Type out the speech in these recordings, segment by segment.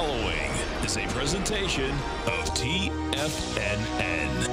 following is a presentation of TFNN.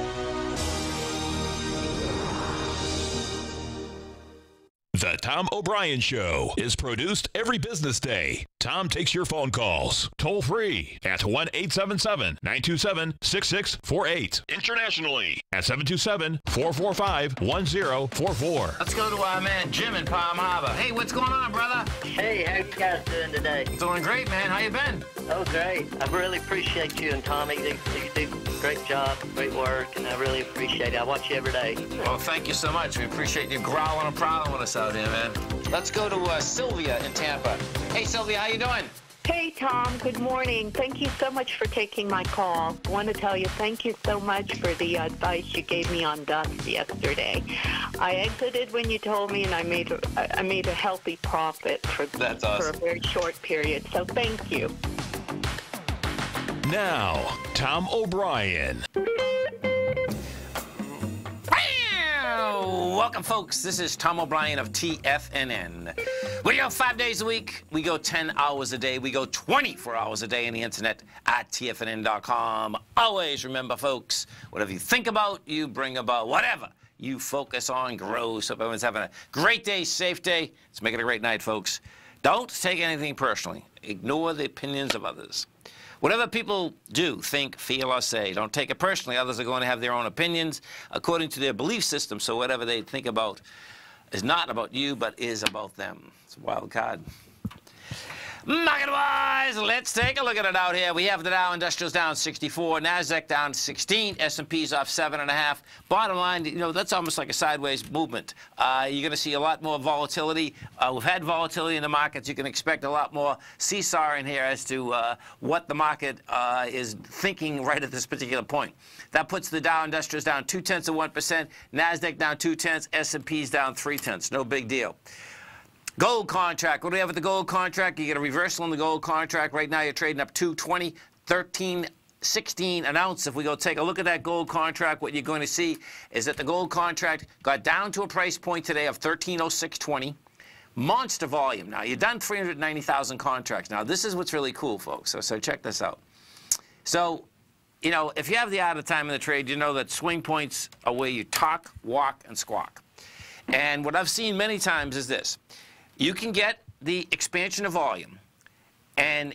The Tom O'Brien Show is produced every business day. Tom takes your phone calls toll free at 1-877-927-6648. Internationally at 727-445-1044. Let's go to our man Jim in Palm Harbor. Hey, what's going on, brother? Hey, how you guys doing today? Doing great, man. How you been? Oh, great. I really appreciate you and Tommy. You do a great job, great work, and I really appreciate it. I watch you every day. Well, thank you so much. We appreciate you growling and prowling with us out here, man. Let's go to Sylvia in Tampa. Hey, Sylvia, how you doing? Hey, Tom. Good morning. Thank you so much for taking my call. I want to tell you thank you so much for the advice you gave me on dust yesterday. I exited when you told me, and I made a healthy profit for a very short period. So thank you. Now, Tom O'Brien. Welcome, folks. This is Tom O'Brien of TFNN. We go 5 days a week. We go 10 hours a day. We go 24 hours a day on the internet at TFNN.com. Always remember, folks, whatever you think about, you bring about. Whatever you focus on grows. So everyone's having a great day, safe day. Let's make it a great night, folks. Don't take anything personally. Ignore the opinions of others. Whatever people do, think, feel, or say, don't take it personally. Others are going to have their own opinions according to their belief system, so whatever they think about is not about you, but is about them. It's a wild card. Market-wise, let's take a look at it out here. We have the Dow Industrials down 64, NASDAQ down 16, S&P's off 7.5. Bottom line, you know, that's almost like a sideways movement. You're going to see a lot more volatility. We've had volatility in the markets. You can expect a lot more seesaw in here as to what the market is thinking right at this particular point. That puts the Dow Industrials down 0.2%, NASDAQ down 0.2, S&P's down 0.3. No big deal. Gold contract. What do we have with the gold contract? You get a reversal in the gold contract. Right now you're trading up 220, 13.16 an ounce. If we go take a look at that gold contract, what you're going to see is that the gold contract got down to a price point today of 1306.20. Monster volume. Now, you've done 390,000 contracts. Now, this is what's really cool, folks. So check this out. So, you know, if you have the out time in the trade, you know that swing points are where you talk, walk, and squawk. And what I've seen many times is this. You can get the expansion of volume, and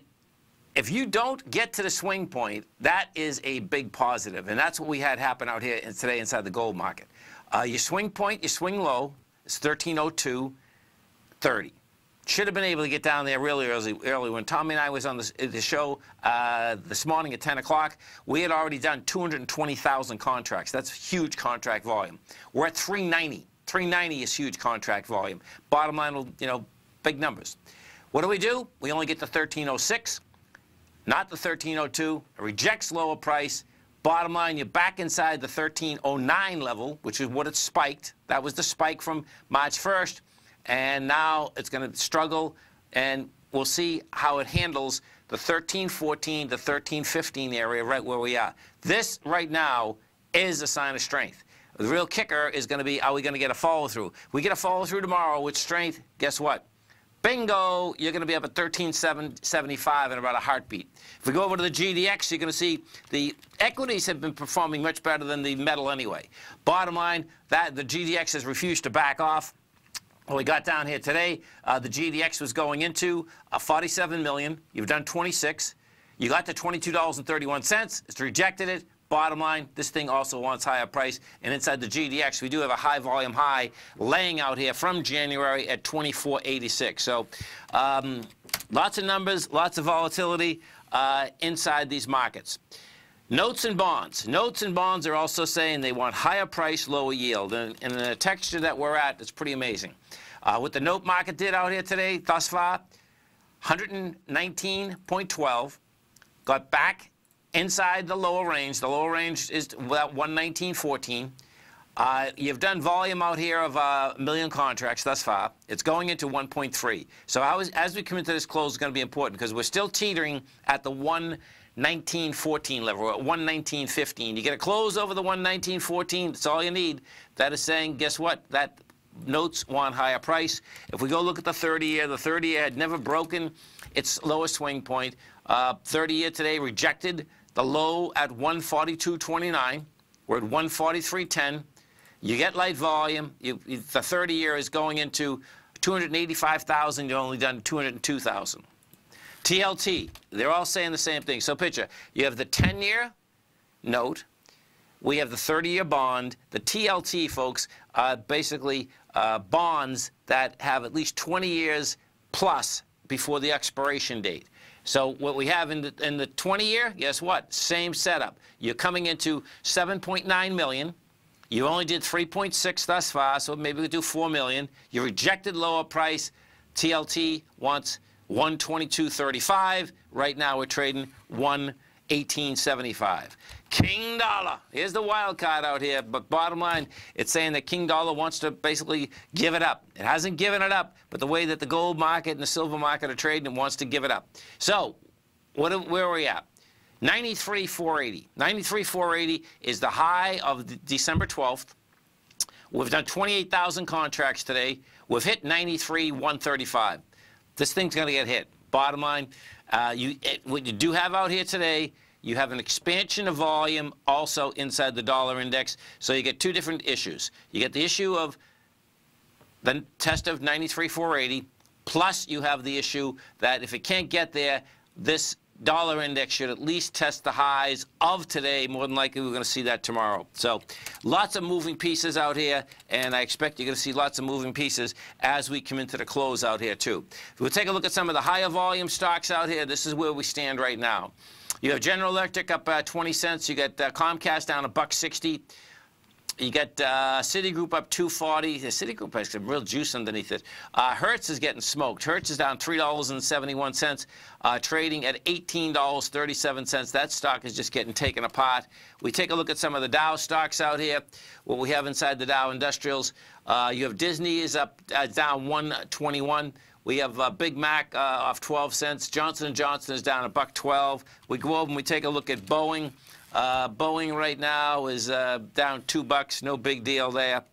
if you don't get to the swing point, that is a big positive, and that's what we had happen out here today inside the gold market. Your swing point, your swing low is 1302.30. Should have been able to get down there really early. When Tommy and I was on the show this morning at 10 o'clock, we had already done 220,000 contracts. That's huge contract volume. We're at 390. 390 is huge contract volume. Bottom line, you know, big numbers. What do? We only get the 1306, not the 1302. It rejects lower price. Bottom line, you're back inside the 1309 level, which is what it spiked. That was the spike from March 1st. And now it's going to struggle, and we'll see how it handles the 1314 to 1315 area right where we are. This right now is a sign of strength. The real kicker is going to be, are we going to get a follow-through? We get a follow-through tomorrow with strength, guess what? Bingo, you're going to be up at 1375 in about a heartbeat. If we go over to the GDX, you're going to see the equities have been performing much better than the metal anyway. Bottom line, that the GDX has refused to back off. Well, we got down here today. The GDX was going into 47 million. You've done 26. You got to $22.31. It's rejected it. Bottom line, this thing also wants higher price. And inside the GDX, we do have a high volume high laying out here from January at 24.86. So lots of numbers, lots of volatility inside these markets. Notes and bonds. Notes and bonds are also saying they want higher price, lower yield. And in the texture that we're at, it's pretty amazing. What the note market did out here today, thus far, 119.12, got back inside the lower range. The lower range is about 119.14. You've done volume out here of 1 million contracts thus far. It's going into 1.3. So as we come into this close, it's going to be important because we're still teetering at the 119.14 level, at 119.15. You get a close over the 119.14, that's all you need. That is saying, guess what? That notes want higher price. If we go look at the 30-year, the 30-year had never broken its lowest swing point. 30-year today rejected the low at 142.29. We're at 143.10. You get light volume. The 30-year is going into 285,000. You've only done 202,000. TLT, they're all saying the same thing. So picture, you have the 10-year note. We have the 30-year bond. The TLT, folks, are basically bonds that have at least 20 years plus before the expiration date. So what we have in the 20-year, guess what? Same setup. You're coming into 7.9 million. You only did 3.6 thus far, so maybe we do 4 million. You rejected lower price. TLT wants 122.35. Right now we're trading 118.75. King dollar. Here's the wild card out here, but bottom line, it's saying that King dollar wants to basically give it up. It hasn't given it up, but the way that the gold market and the silver market are trading, it wants to give it up. So where are we at? 93.480. 93.480 is the high of December 12th. We've done 28,000 contracts today. We've hit 93.135. This thing's going to get hit. Bottom line, what you do have out here today, you have an expansion of volume also inside the dollar index. So you get two different issues. You get the issue of the test of 93.480, plus you have the issue that if it can't get there, this dollar index should at least test the highs of today. More than likely, we're going to see that tomorrow. So lots of moving pieces out here, and I expect you're going to see lots of moving pieces as we come into the close out here, too. If we'll take a look at some of the higher volume stocks out here, this is where we stand right now. You have General Electric up 20 cents. You got Comcast down $1.60. You got Citigroup up $2.40. The Citigroup has some real juice underneath it. Hertz is getting smoked. Hertz is down $3.71, trading at $18.37. That stock is just getting taken apart. We take a look at some of the Dow stocks out here. What we have inside the Dow Industrials, you have Disney is up down $1.21. We have Big Mac off 12 cents. Johnson & Johnson is down $1.12. We go over and we take a look at Boeing. Boeing right now is down $2, no big deal there.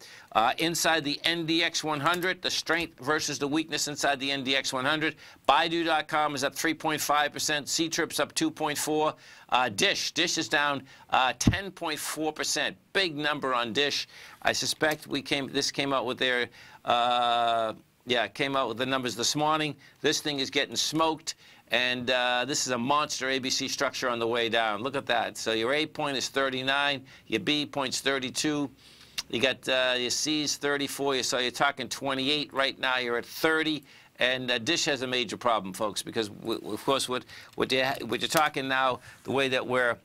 Inside the NDX 100, the strength versus the weakness inside the NDX 100. Baidu.com is up 3.5%. C-Trip's up 2.4%. Dish is down 10.4%. Big number on Dish. I suspect this came out with their came out with the numbers this morning. This thing is getting smoked. And this is a monster ABC structure on the way down. Look at that. So your A point is 39. Your B point's 32. You got your C's 34. So you're talking 28. Right now you're at 30. And Dish has a major problem, folks, because, of course, what you're talking now, the way that we're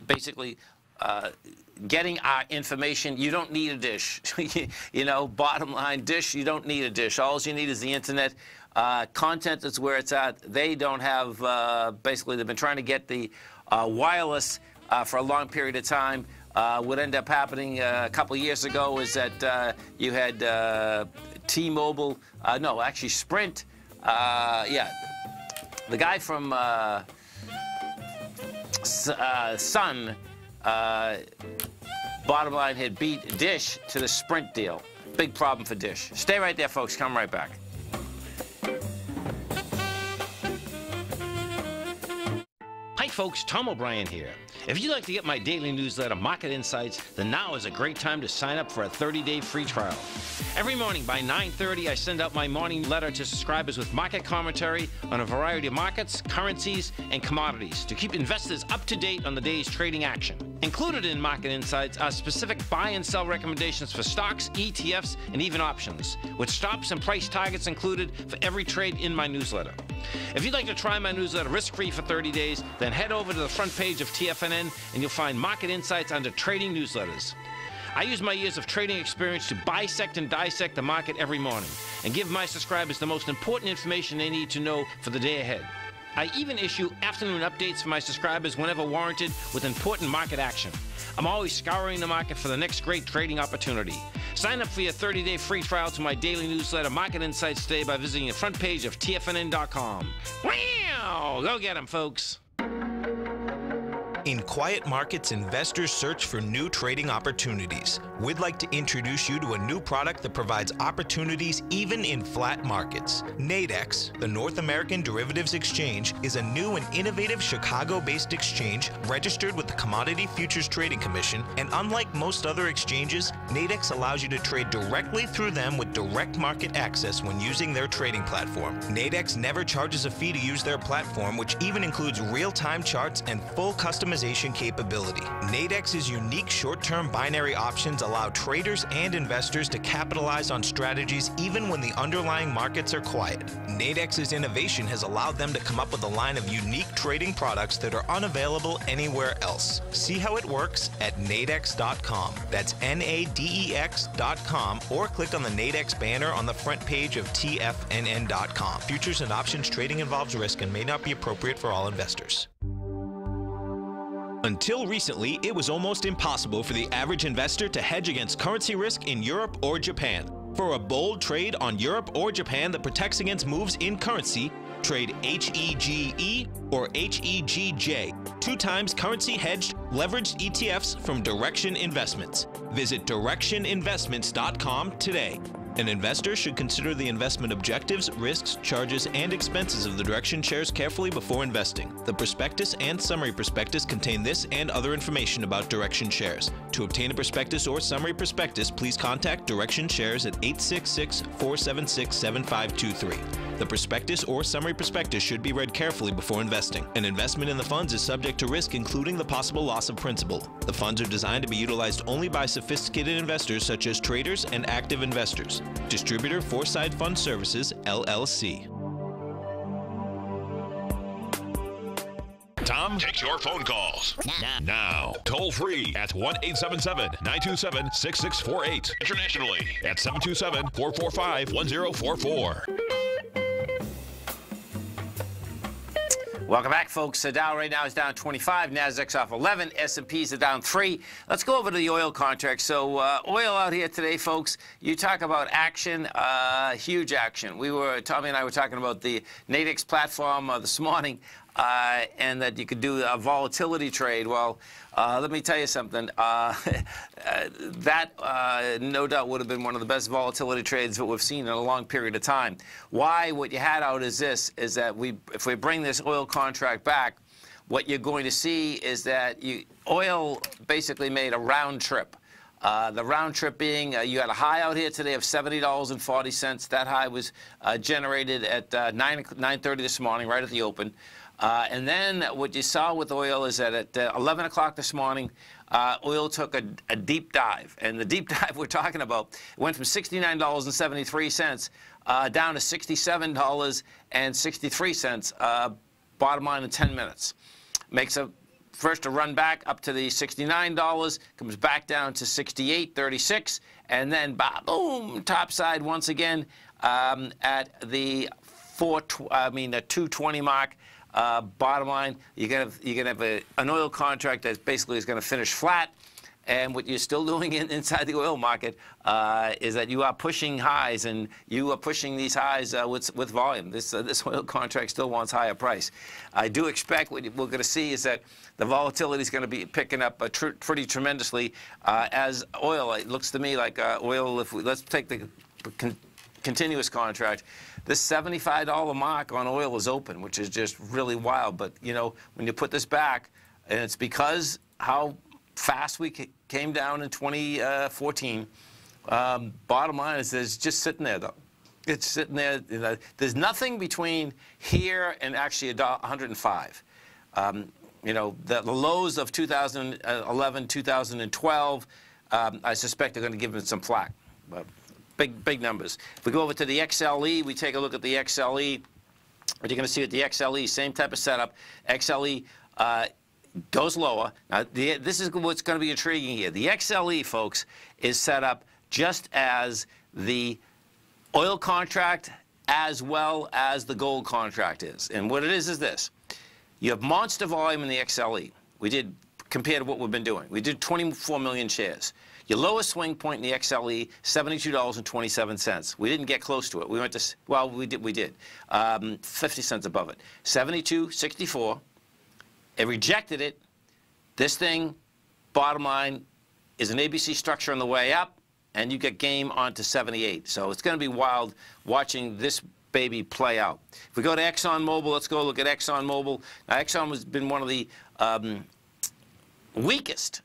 basically getting our information, you don't need a dish. You know, bottom line, Dish, you don't need a dish. All you need is the Internet. Content is where it's at. They don't have, basically, they've been trying to get the wireless for a long period of time. What ended up happening a couple of years ago is that you had T-Mobile, no, actually Sprint, the guy from Sun, bottom line, had beat Dish to the Sprint deal. Big problem for Dish. Stay right there, folks. Come right back. Hi folks, Tom O'Brien here. If you'd like to get my daily newsletter, Market Insights, then now is a great time to sign up for a 30-day free trial. Every morning by 9:30, I send out my morning letter to subscribers with market commentary on a variety of markets, currencies, and commodities to keep investors up to date on the day's trading action. Included in Market Insights are specific buy and sell recommendations for stocks, ETFs, and even options, with stops and price targets included for every trade in my newsletter. If you'd like to try my newsletter risk-free for 30 days, then head over to the front page of TFNN and you'll find Market Insights under Trading Newsletters. I use my years of trading experience to bisect and dissect the market every morning and give my subscribers the most important information they need to know for the day ahead. I even issue afternoon updates for my subscribers whenever warranted with important market action. I'm always scouring the market for the next great trading opportunity. Sign up for your 30-day free trial to my daily newsletter, Market Insights, today by visiting the front page of TFNN.com. Wow! Go get 'em, folks. In quiet markets, investors search for new trading opportunities. We'd like to introduce you to a new product that provides opportunities even in flat markets. Nadex, the North American Derivatives Exchange, is a new and innovative Chicago-based exchange registered with the Commodity Futures Trading Commission, and unlike most other exchanges, Nadex allows you to trade directly through them with direct market access when using their trading platform. Nadex never charges a fee to use their platform, which even includes real-time charts and full customization capability. Nadex's unique short-term binary options allow traders and investors to capitalize on strategies even when the underlying markets are quiet. Nadex's innovation has allowed them to come up with a line of unique trading products that are unavailable anywhere else. See how it works at nadex.com. That's NADEX.com, or click on the Nadex banner on the front page of TFNN.com. Futures and options trading involves risk and may not be appropriate for all investors. Until recently, it was almost impossible for the average investor to hedge against currency risk in Europe or Japan. For a bold trade on Europe or Japan that protects against moves in currency, trade HEGE or HEGJ, 2 times currency hedged leveraged ETFs from Direction Investments. Visit directioninvestments.com today. An investor should consider the investment objectives, risks, charges, and expenses of the Direction shares carefully before investing. The prospectus and summary prospectus contain this and other information about Direction shares. To obtain a prospectus or summary prospectus, please contact Direction shares at 866-476-7523. The prospectus or summary prospectus should be read carefully before investing. An investment in the funds is subject to risk, including the possible loss of principal. The funds are designed to be utilized only by sophisticated investors such as traders and active investors. Distributor Foreside Fund Services, LLC. Tom takes your phone calls now. Toll free at 1-877-927-6648. Internationally at 727-445-1044. Welcome back, folks. Dow right now is down 25. Nasdaq's off 11. S&Ps are down 3. Let's go over to the oil contract. So oil out here today, folks. You talk about action, huge action. Tommy and I were talking about the Nadex platform this morning, and that you could do a volatility trade. Well, let me tell you something. That no doubt would have been one of the best volatility trades that we've seen in a long period of time. Why? What you had out is this, is that if we bring this oil contract back, what you're going to see is that oil basically made a round trip. The round trip being, you had a high out here today of $70.40. That high was generated at 9:30 this morning, right at the open. And then what you saw with oil is that at 11 o'clock this morning, oil took a deep dive. And the deep dive we're talking about went from $69.73 down to $67.63, bottom line in 10 minutes. Makes first a run back up to the $69, comes back down to $68.36, and then boom, topside once again at the 220 mark. Bottom line, you're gonna have an oil contract that basically is going to finish flat, and what you're still doing inside the oil market is that you are pushing highs, and you are pushing these highs with volume. This oil contract still wants higher price. I do expect what we're going to see is that the volatility is going to be picking up pretty tremendously as oil. It looks to me like oil. Let's take the continuous contract. This $75 mark on oil is open, which is just really wild. But, you know, when you put this back, and it's because how fast we came down in 2014, bottom line is it's just sitting there, though. It's sitting there. You know, there's nothing between here and actually $105. You know, the lows of 2011, 2012, I suspect they're going to give it some flack. But big numbers. If we go over to the XLE, we take a look at the XLE. What you're going to see at the XLE, same type of setup. XLE goes lower. Now, this is what's going to be intriguing here. The XLE, folks, is set up just as the oil contract as well as the gold contract is. And what it is this. You have monster volume in the XLE. We did, compared to what we've been doing. We did 24 million shares. Your lowest swing point in the XLE, $72.27. We didn't get close to it. We went to, well, we did. 50 cents above it. 72.64. It rejected it, This thing, bottom line, is an ABC structure on the way up, and you get game on to 78. So it's going to be wild watching this baby play out. If we go to ExxonMobil, let's go look at ExxonMobil. Now, Exxon has been one of the weakest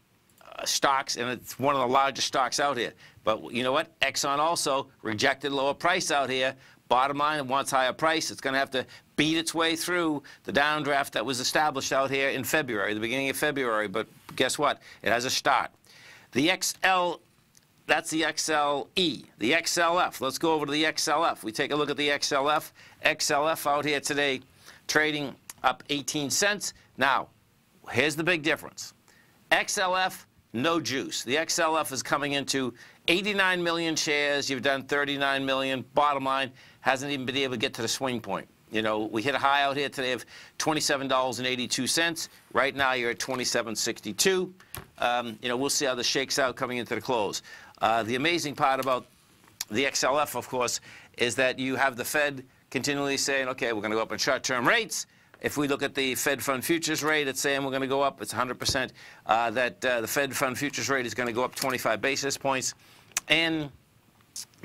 stocks, and it's one of the largest stocks out here. But you know what? Exxon also rejected lower price out here. Bottom line, it wants higher price. It's going to have to beat its way through the downdraft that was established out here in February, the beginning of February. But guess what? It has a start. The XL, that's the XLE. The XLF, let's go over to the XLF. We take a look at the XLF. XLF out here today trading up 18 cents. Now, here's the big difference. XLF, no juice. The XLF is coming into 89 million shares. You've done 39 million. Bottom line, hasn't even been able to get to the swing point. You know, we hit a high out here today of $27.82. Right now, you're at $27.62. You know, we'll see how this shakes out coming into the close. The amazing part about the XLF, of course, is that you have the Fed continually saying, okay, we're going to go up in short-term rates. If we look at the Fed Fund Futures rate, it's saying we're going to go up. It's 100% that the Fed Fund Futures rate is going to go up 25 basis points in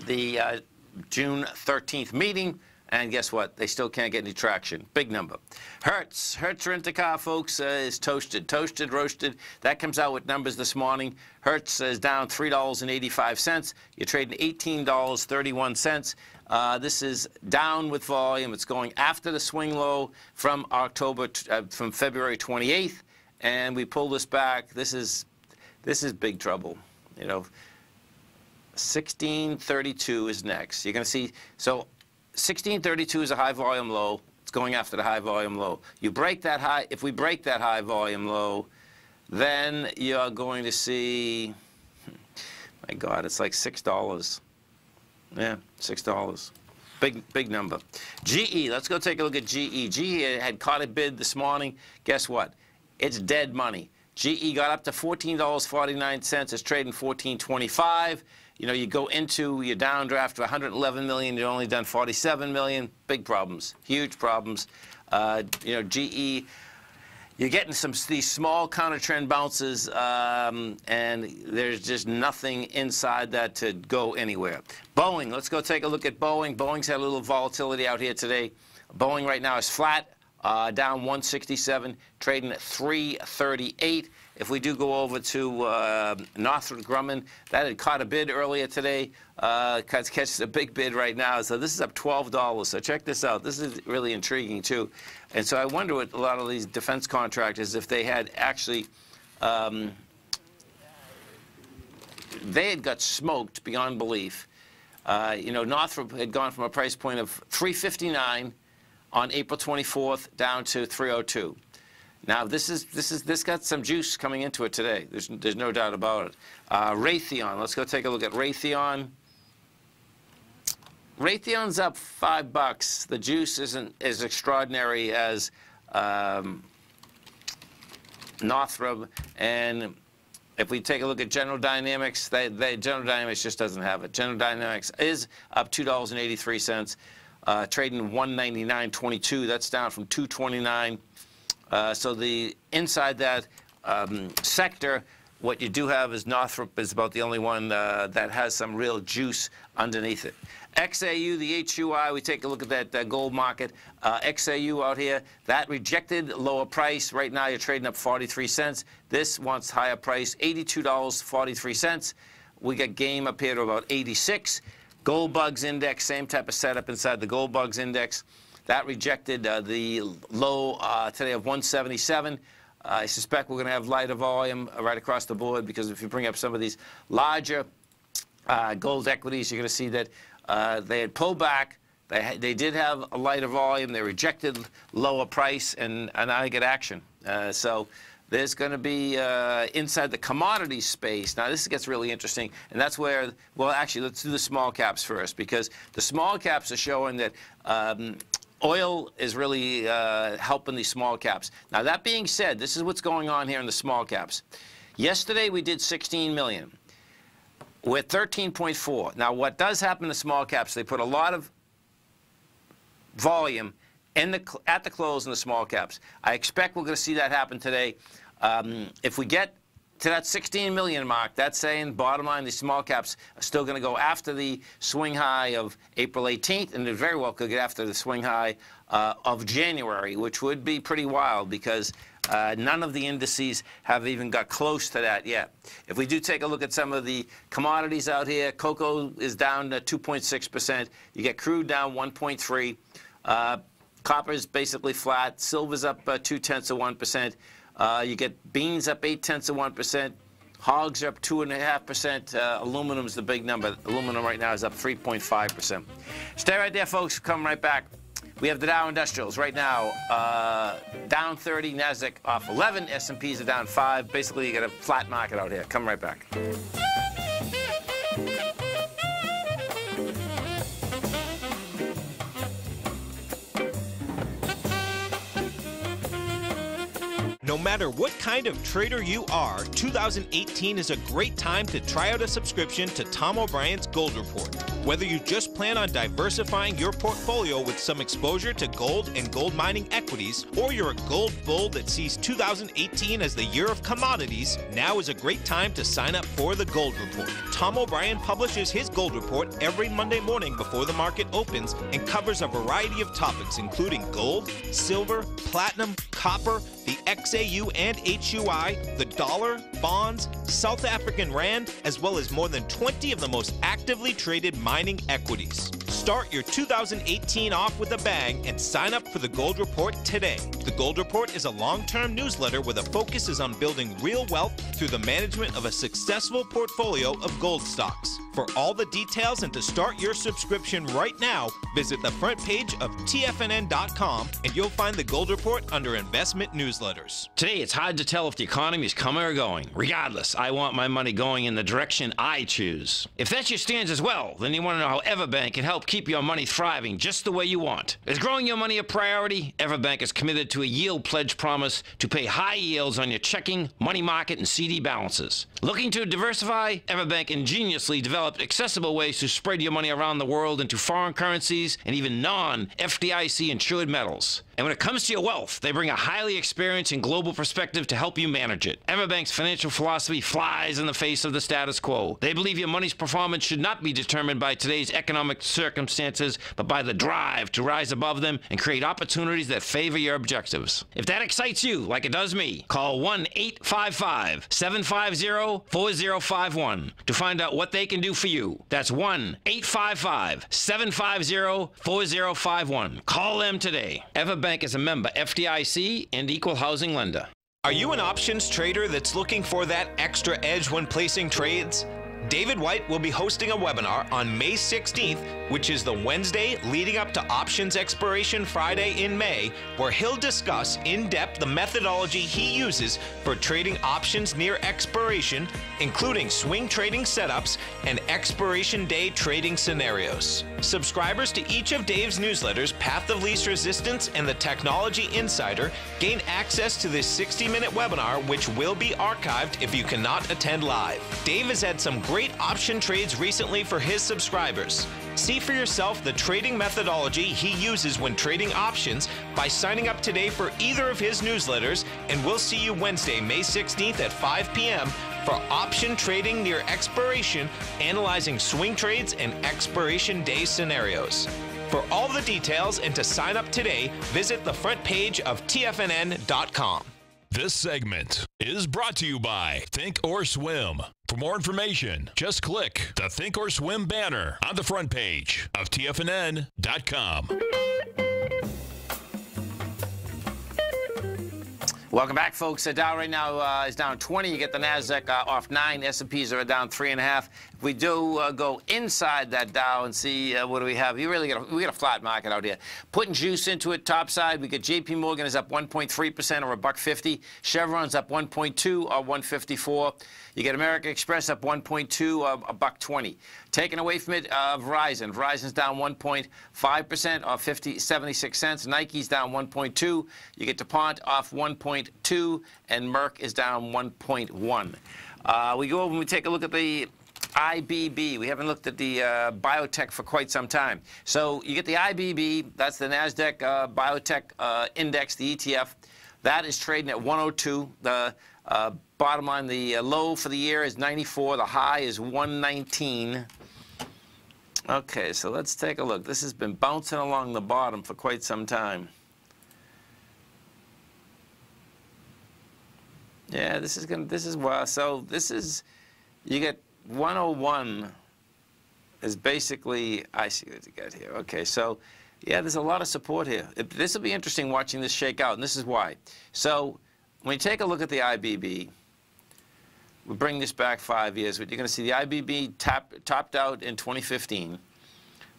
the June 13th meeting. And guess what? They still can't get any traction. Big number. Hertz Rent-A-Car, folks, is toasted, roasted. That comes out with numbers this morning. Hertz is down $3.85. You're trading $18.31. This is down with volume. It's going after the swing low from from February 28th, and we pull this back. This is big trouble. You know, 1632 is next. You're going to see. So 1632 is a high volume low. It's going after the high volume low. You break that high. If we break that high volume low, then you're going to see. My God, it's like $6. Yeah, $6. Big number. GE, let's go take a look at GE. GE had caught a bid this morning. Guess what? It's dead money. GE got up to $14.49. It's trading $14.25. You know, you go into your downdraft for $111 million. You've only done $47 million. Big problems. Huge problems. You know, GE, you're getting these small counter-trend bounces, and there's just nothing inside that to go anywhere. Boeing, let's go take a look at Boeing. Boeing's had a little volatility out here today. Boeing right now is flat, down 167, trading at 338. If we do go over to Northrop Grumman, that had caught a bid earlier today. Catches a big bid right now. So this is up $12. So check this out. This is really intriguing, too. And so I wonder what a lot of these defense contractors, if they had actually, they had got smoked beyond belief. You know, Northrop had gone from a price point of $359 on April 24th down to $302. Now this got some juice coming into it today. There's no doubt about it. Raytheon. Let's go take a look at Raytheon. Raytheon's up $5. The juice isn't as extraordinary as Northrop. And if we take a look at General Dynamics, General Dynamics just doesn't have it. General Dynamics is up $2.83, trading $199.22. That's down from $229. So the inside that sector, what you do have is Northrop is about the only one that has some real juice underneath it. XAU, the HUI, we take a look at that gold market. XAU out here, that rejected lower price. Right now you're trading up 43 cents. This wants higher price, $82.43. We got game up here to about 86. Gold Bugs Index, same type of setup inside the Gold Bugs Index. That rejected the low today of 177. I suspect we're going to have lighter volume right across the board, because if you bring up some of these larger gold equities, you're going to see that they had pulled back. They did have a lighter volume. They rejected lower price, and now they get action. So there's going to be inside the commodity space. Now this gets really interesting, and that's where, well, actually, let's do the small caps first, because the small caps are showing that oil is really helping these small caps. Now, that being said, this is what's going on here in the small caps. Yesterday, we did 16 million. We're 13.4. Now, what does happen in the small caps, they put a lot of volume at the close in the small caps. I expect we're going to see that happen today. If we get to that 16 million mark, that's saying, bottom line, the small caps are still going to go after the swing high of April 18th, and they very well could get after the swing high of January, which would be pretty wild because none of the indices have even got close to that yet. If we do take a look at some of the commodities out here, cocoa is down 2.6%. You get crude down 1.3%. Copper is basically flat. Silver's up 0.2%. You get beans up 0.8%. Hogs are up 2.5%. Aluminum's the big number. Aluminum right now is up 3.5%. Stay right there, folks. We'll come right back. We have the Dow Industrials right now down 30, Nasdaq off 11, S&Ps are down 5. Basically, you got a flat market out here. Come right back. No matter what kind of trader you are, 2018 is a great time to try out a subscription to Tom O'Brien's Gold Report. Whether you just plan on diversifying your portfolio with some exposure to gold and gold mining equities, or you're a gold bull that sees 2018 as the year of commodities, now is a great time to sign up for the Gold Report. Tom O'Brien publishes his Gold Report every Monday morning before the market opens and covers a variety of topics including gold, silver, platinum, copper, the XAU and HUI, the dollar, bonds, South African rand, as well as more than 20 of the most actively traded mining equities. Start your 2018 off with a bang and sign up for the Gold Report today. The Gold Report is a long-term newsletter where the focus is on building real wealth through the management of a successful portfolio of gold stocks. For all the details and to start your subscription right now, visit the front page of TFNN.com and you'll find the Gold Report under Investment Newsletters. Today, it's hard to tell if the economy is coming or going. Regardless, I want my money going in the direction I choose. If that's your stance as well, then you want to know how Everbank can help keep your money thriving just the way you want. Is growing your money a priority? Everbank is committed to a yield pledge promise to pay high yields on your checking, money market, and CD balances. Looking to diversify? Everbank ingeniously developed accessible ways to spread your money around the world into foreign currencies and even non-FDIC insured metals. And when it comes to your wealth, they bring a highly experienced and global perspective to help you manage it. Everbank's financial philosophy flies in the face of the status quo. They believe your money's performance should not be determined by today's economic circumstances, but by the drive to rise above them and create opportunities that favor your objectives. If that excites you, like it does me, call 1-855-750-4051 to find out what they can do for you. That's 1-855-750-4051. Call them today. Everbank is a member FDIC and equal housing lender. Are you an options trader that's looking for that extra edge when placing trades? David White will be hosting a webinar on May 16th, which is the Wednesday leading up to options expiration Friday in May, where he'll discuss in depth the methodology he uses for trading options near expiration, including swing trading setups and expiration day trading scenarios. Subscribers to each of Dave's newsletters, Path of Least Resistance and the Technology Insider, gain access to this 60-minute webinar, which will be archived if you cannot attend live. Dave has had some great option trades recently for his subscribers. See for yourself the trading methodology he uses when trading options by signing up today for either of his newsletters, and we'll see you Wednesday, May 16th at 5 p.m. for option trading near expiration, analyzing swing trades and expiration day scenarios. For all the details and to sign up today, visit the front page of TFNN.com. This segment is brought to you by Think or Swim. For more information, just click the Think or Swim banner on the front page of TFNN.com. Welcome back, folks. Dow right now is down 20. You get the Nasdaq off 9. S&Ps are down 3.5. If we do go inside that Dow and see what do we have, we got a flat market out here. Putting juice into it, top side, we get J.P. Morgan is up 1.3% or $1.50. Chevron's up 1.2 or 154. You get American Express up 1.2 or $1.20. Taken away from it, Verizon. Verizon's down 1.5% or 76 cents. Nike's down 1.2. You get DuPont off 1.2, and Merck is down 1.1. We go over and we take a look at the IBB. We haven't looked at the biotech for quite some time. So you get the IBB, that's the NASDAQ Biotech Index, the ETF. That is trading at 102. The Bottom line, the low for the year is 94. The high is 119. Okay, so let's take a look. This has been bouncing along the bottom for quite some time. Yeah, this is well, so this is, you get 101 is basically, I see what you got here. Okay, so yeah, there's a lot of support here. This will be interesting watching this shake out, and this is why. So when you take a look at the IBB, we bring this back 5 years, but you're going to see the IBB topped out in 2015.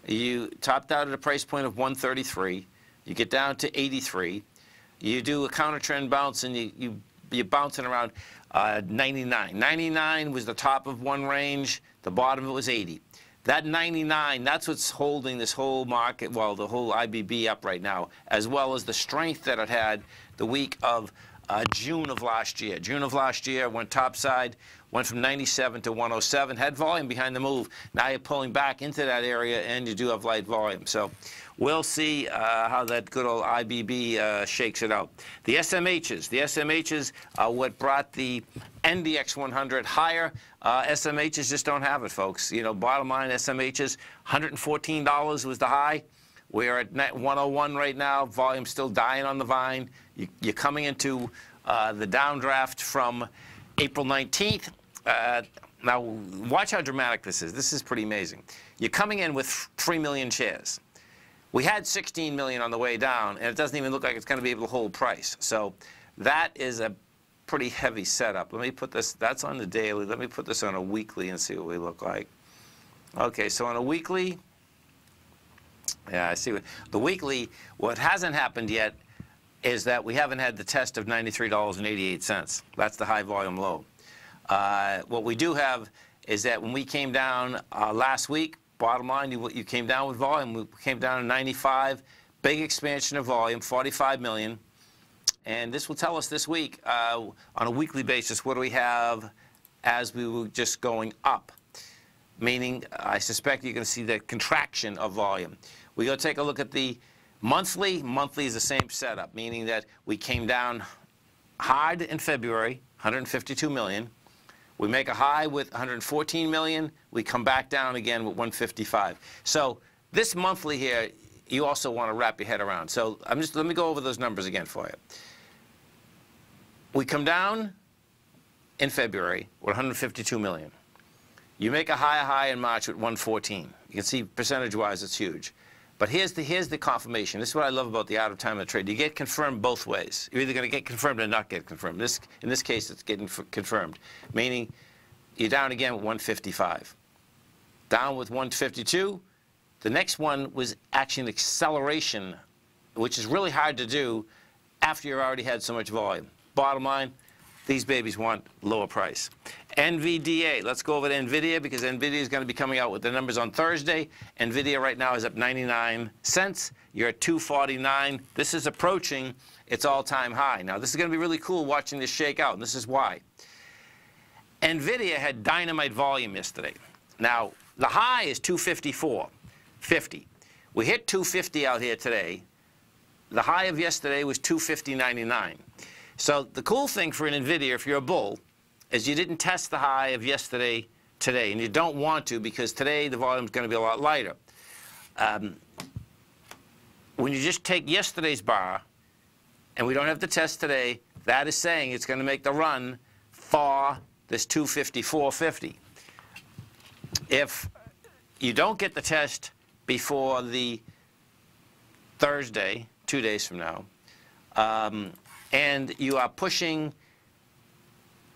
You topped out at a price point of 133. You get down to 83. You do a counter trend bounce, and you're bouncing around 99. 99 was the top of one range. The bottom of it was 80. That 99, that's what's holding this whole market, well, the whole IBB up right now, as well as the strength that it had the week of June of last year. June of last year went topside, went from 97 to 107, had volume behind the move. Now you're pulling back into that area, and you do have light volume. So we'll see how that good old IBB shakes it out. The SMHs are what brought the NDX 100 higher. SMHs just don't have it, folks. You know, bottom line, SMHs, $114 was the high. We're at net 101 right now. Volume still dying on the vine. You're coming into the downdraft from April 19th. Now, watch how dramatic this is. This is pretty amazing. You're coming in with 3 million shares. We had 16 million on the way down, and it doesn't even look like it's going to be able to hold price. So that is a pretty heavy setup. Let me put this, that's on the daily. Let me put this on a weekly and see what we look like. Okay, so on a weekly, yeah, I see what, the weekly, what hasn't happened yet is that we haven't had the test of $93.88. That's the high volume low. What we do have is that when we came down last week, bottom line, you came down with volume. We came down to 95, big expansion of volume, 45 million. And this will tell us this week, on a weekly basis, what do we have as we were just going up? Meaning, I suspect you're going to see the contraction of volume. We go take a look at the monthly. Monthly is the same setup, meaning that we came down hard in February, 152 million. We make a high with 114 million. We come back down again with 155. So this monthly here, you also want to wrap your head around. So let me go over those numbers again for you. We come down in February with 152 million. You make a higher high in March with 114. You can see percentage-wise it's huge. But here's the confirmation. This is what I love about the out of time of the trade. You get confirmed both ways. You're either going to get confirmed or not get confirmed. In this case, it's getting confirmed, meaning you're down again with 155. Down with 152. The next one was actually an acceleration, which is really hard to do after you already had so much volume. Bottom line, these babies want lower price. NVDA, let's go over to NVIDIA because NVIDIA is going to be coming out with the numbers on Thursday. NVIDIA right now is up 99 cents. You're at 249. This is approaching its all-time high. Now, this is going to be really cool watching this shake out, and this is why. NVIDIA had dynamite volume yesterday. Now, the high is 254.50. We hit 250 out here today. The high of yesterday was 250.99. So the cool thing for an NVIDIA, if you're a bull, is you didn't test the high of yesterday today, and you don't want to because today the volume is going to be a lot lighter. When you just take yesterday's bar, and we don't have to test today, that is saying it's going to make the run for this 254.50. If you don't get the test before the Thursday, 2 days from now, and you are pushing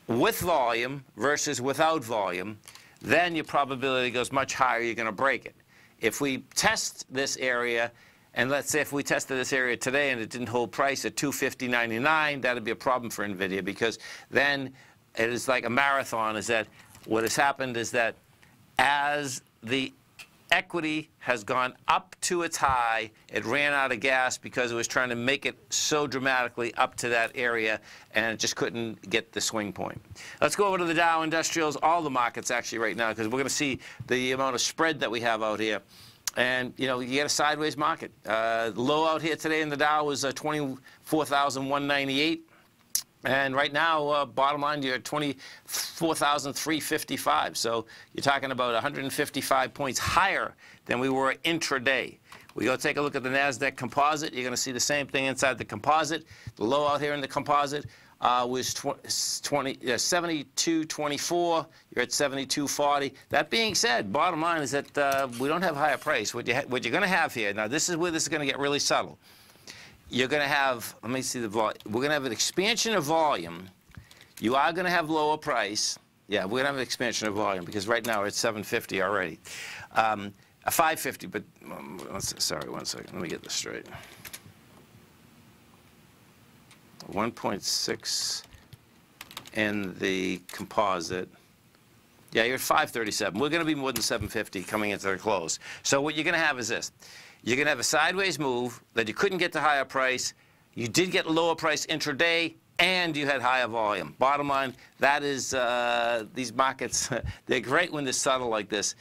with volume versus without volume, then your probability goes much higher you're going to break it. If we test this area, and let's say if we tested this area today and it didn't hold price at 250.99, that would be a problem for NVIDIA because then it is like a marathon. Is that what has happened is that as the equity has gone up to its high, it ran out of gas because it was trying to make it so dramatically up to that area, and it just couldn't get the swing point. Let's go over to the Dow Industrials, all the markets actually right now, because we're going to see the amount of spread that we have out here. And, you know, you get a sideways market. Low out here today in the Dow was 24,198. And right now, bottom line, you're at 24,355. So you're talking about 155 points higher than we were intraday. We go take a look at the NASDAQ composite. You're going to see the same thing inside the composite. The low out here in the composite was 72.24. You're at 72.40. That being said, bottom line is that we don't have higher price. What you're going to have here, now this is where this is going to get really subtle. You're going to have, let me see the volume. We're going to have an expansion of volume. You are going to have lower price. Yeah, we're going to have an expansion of volume because right now we're at 750 already. 550, but sorry, 1 second. Let me get this straight. 1.6 in the composite. Yeah, you're at 537. We're going to be more than 750 coming into the close. So what you're going to have is this. You're going to have a sideways move that you couldn't get to higher price. You did get lower price intraday, and you had higher volume. Bottom line, that is these markets, they're great when they're subtle like this.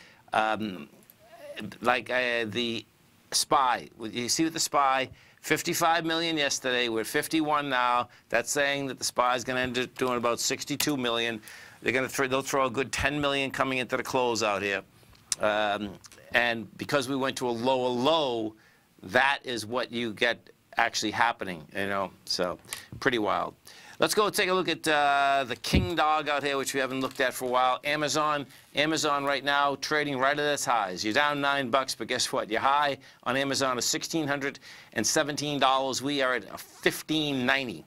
Like the SPY. You see with the SPY, 55 million yesterday. We're at 51 now. That's saying that the SPY is going to end up doing about 62 million. They'll throw a good 10 million coming into the close out here. And because we went to a lower low, that is what you get actually happening, you know, so pretty wild. Let's go take a look at the king dog out here, which we haven't looked at for a while. Amazon. Amazon right now trading right at its highs. You're down $9, but guess what? Your high on Amazon is $1,617. We are at $1,590.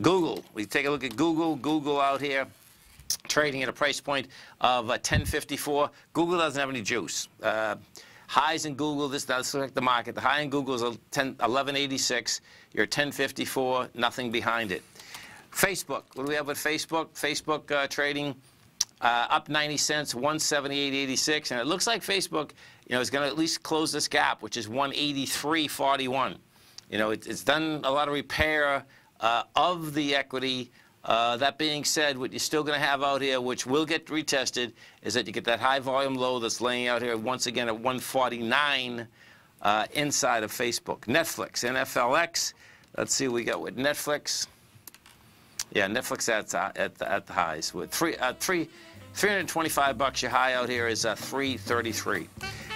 Google. We take a look at Google. Google out here, trading at a price point of $10.54. Google doesn't have any juice. Highs in Google, this does look like the market. The high in Google is $11.86. You're at $10.54, nothing behind it. Facebook, what do we have with Facebook? Facebook trading up 90 cents, 178.86. And it looks like Facebook, you know, is going to at least close this gap, which is 183.41. You know, it's done a lot of repair of the equity. That being said, what you're still going to have out here, which will get retested, is that you get that high volume low that's laying out here once again at 149 inside of Facebook. Netflix, NFLX. Let's see what we got with Netflix. Yeah, Netflix at the highs with $325. Your high out here is 333.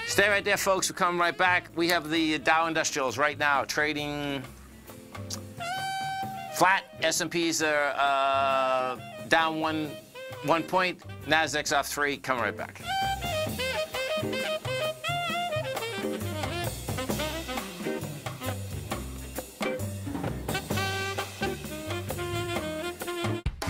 Stay right there, folks. We're coming right back. We have the Dow Industrials right now trading flat. S&Ps are down one point. Nasdaq's off 3. Coming right back.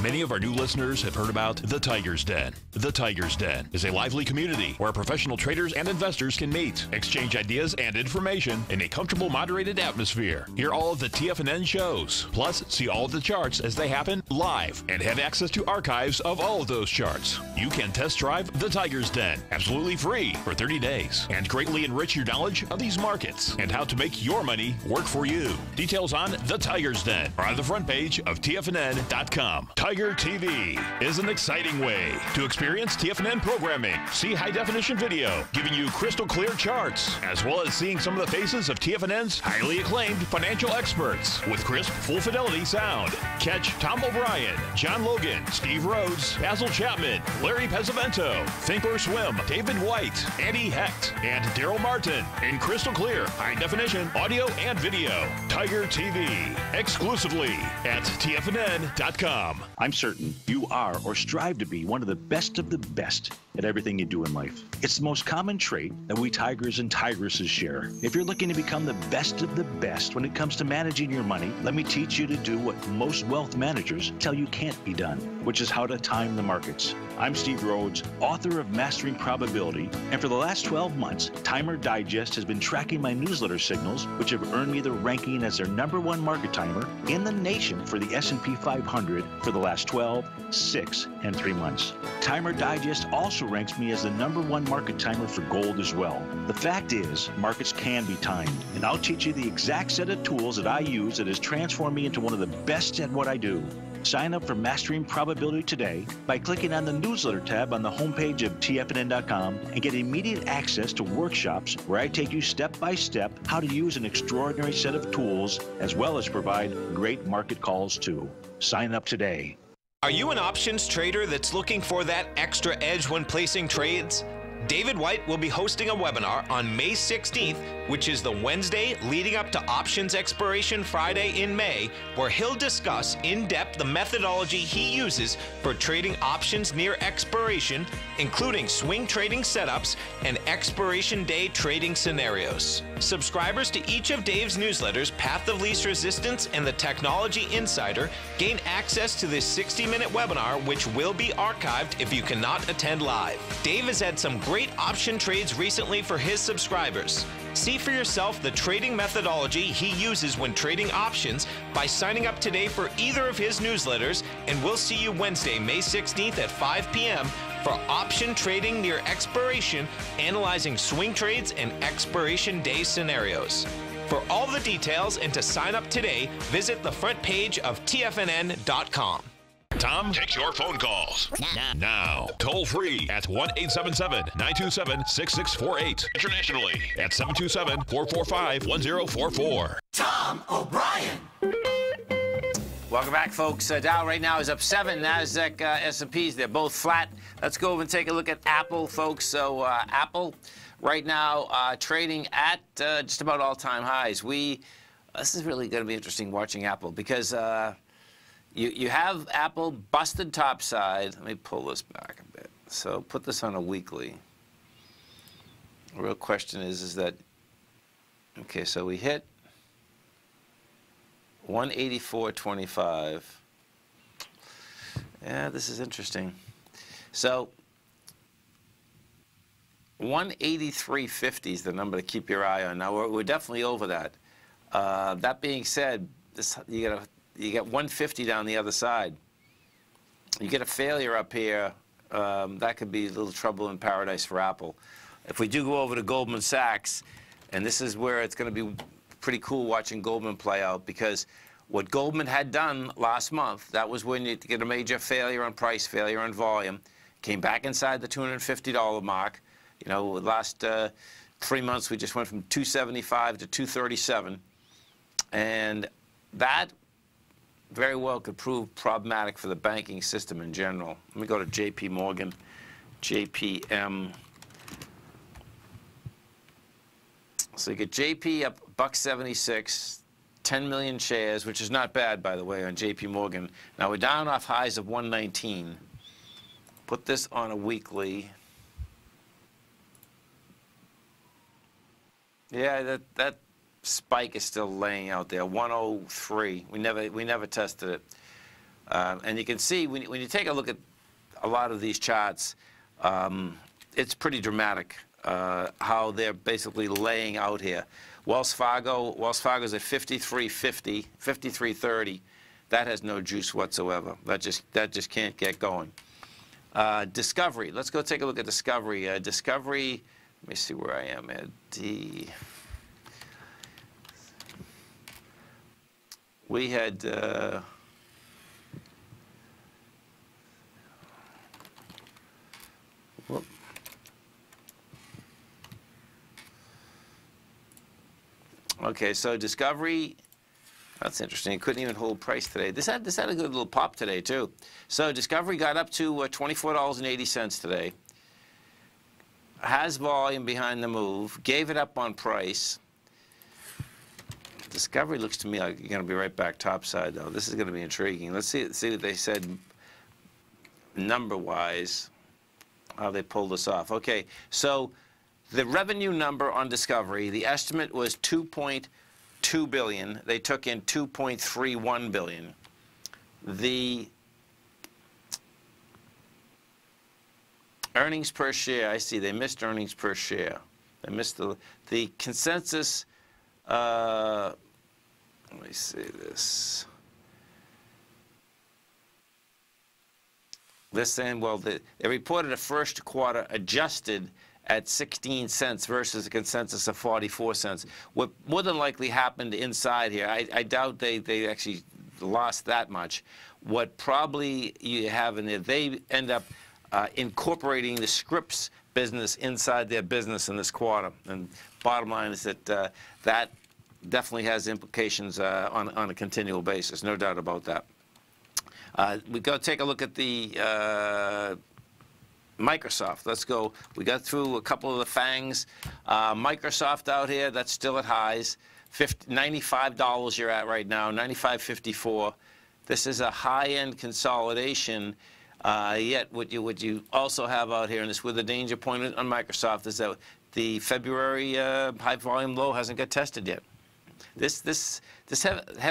Many of our new listeners have heard about The Tiger's Den. The Tiger's Den is a lively community where professional traders and investors can meet, exchange ideas and information in a comfortable, moderated atmosphere. Hear all of the TFNN shows, plus see all of the charts as they happen live and have access to archives of all of those charts. You can test drive The Tiger's Den absolutely free for 30 days and greatly enrich your knowledge of these markets and how to make your money work for you. Details on The Tiger's Den are on the front page of TFNN.com. Tiger TV is an exciting way to experience TFNN programming. See high-definition video, giving you crystal clear charts, as well as seeing some of the faces of TFNN's highly acclaimed financial experts with crisp, full-fidelity sound. Catch Tom O'Brien, John Logan, Steve Rhodes, Basil Chapman, Larry Pesavento, Think or Swim, David White, Andy Hecht, and Daryl Martin in crystal clear, high-definition audio and video. Tiger TV, exclusively at TFNN.com. I'm certain you are or strive to be one of the best at everything you do in life. It's the most common trait that we tigers and tigresses share. If you're looking to become the best of the best when it comes to managing your money, let me teach you to do what most wealth managers tell you can't be done, which is how to time the markets. I'm Steve Rhodes, author of Mastering Probability, and for the last 12 months, Timer Digest has been tracking my newsletter signals, which have earned me the ranking as their #1 market timer in the nation for the S&P 500 for the last 12, 6, and 3 months. Timer Digest also ranks me as the #1 market timer for gold as well. The fact is, markets can be timed, and I'll teach you the exact set of tools that I use that has transformed me into one of the best at what I do. Sign up for Mastering Probability today by clicking on the newsletter tab on the homepage of TFNN.com and get immediate access to workshops where I take you step by step how to use an extraordinary set of tools as well as provide great market calls too. Sign up today. Are you an options trader that's looking for that extra edge when placing trades? David White will be hosting a webinar on May 16th, which is the Wednesday leading up to Options Expiration Friday in May, where he'll discuss in depth the methodology he uses for trading options near expiration, including swing trading setups and expiration day trading scenarios. Subscribers to each of Dave's newsletters, Path of Least Resistance and the Technology Insider, gain access to this 60-minute webinar, which will be archived if you cannot attend live. Dave has had some great option trades recently for his subscribers. See for yourself the trading methodology he uses when trading options by signing up today for either of his newsletters, and we'll see you Wednesday, May 16th at 5 p.m. for option trading near expiration, analyzing swing trades and expiration day scenarios. For all the details and to sign up today, visit the front page of TFNN.com. Tom takes your phone calls now. Toll free at 1-877-927-6648. Internationally at 727-445-1044. Tom O'Brien. Welcome back, folks. Dow right now is up 7. NASDAQ, S&Ps, they're both flat. Let's go over and take a look at Apple, folks. So Apple right now trading at just about all-time highs. This is really going to be interesting watching Apple because you have Apple busted topside. Let me pull this back a bit. So put this on a weekly. The real question is that, okay, so we hit 184.25. Yeah, this is interesting. So 183.50 is the number to keep your eye on. Now we're definitely over that. That being said, you get 150 down the other side. You get a failure up here, that could be a little trouble in paradise for Apple. If we do go over to Goldman Sachs, and this is where it's going to be pretty cool watching Goldman play out, because what Goldman had done last month, that was when you get a major failure on price, failure on volume, came back inside the $250 mark. You know, last 3 months we just went from 275 to 237, and that very well could prove problematic for the banking system in general. Let me go to J.P. Morgan, JPM. So you get JP up $1.76, 10 million shares, which is not bad, by the way, on JP Morgan. Now we're down off highs of 119. Put this on a weekly. Yeah, that spike is still laying out there, 103. We never tested it. And you can see when you take a look at a lot of these charts, it's pretty dramatic. How they're basically laying out here. Wells Fargo's at 53.50, 53.30. That has no juice whatsoever. That just can't get going. Discovery. Let's go take a look at Discovery. Discovery. Let me see where I am at D. We had. Whoop. Okay, so Discovery, that's interesting. It couldn't even hold price today. This had a good little pop today, too. So Discovery got up to $24.80 today. Has volume behind the move. Gave it up on price. Discovery looks to me like you're going to be right back topside, though. This is going to be intriguing. Let's see what they said number-wise, how they pulled this off. Okay, so the revenue number on Discovery, the estimate was $2.2 billion. They took in $2.31 billion. The earnings per share, I see they missed earnings per share. They missed the consensus. Let me see this. This then, well, they reported a first quarter adjusted at 16 cents versus a consensus of 44 cents. What more than likely happened inside here, I doubt they actually lost that much. What probably you have in there, they end up incorporating the scripts business inside their business in this quarter. And bottom line is that that definitely has implications on a continual basis, no doubt about that. We go take a look at the Microsoft. Let's go. We got through a couple of the fangs. Microsoft out here, that's still at highs. $95 you're at right now, $95.54. This is a high-end consolidation. Yet what you also have out here, and this where the danger point on Microsoft is that the February high volume low hasn't got tested yet. This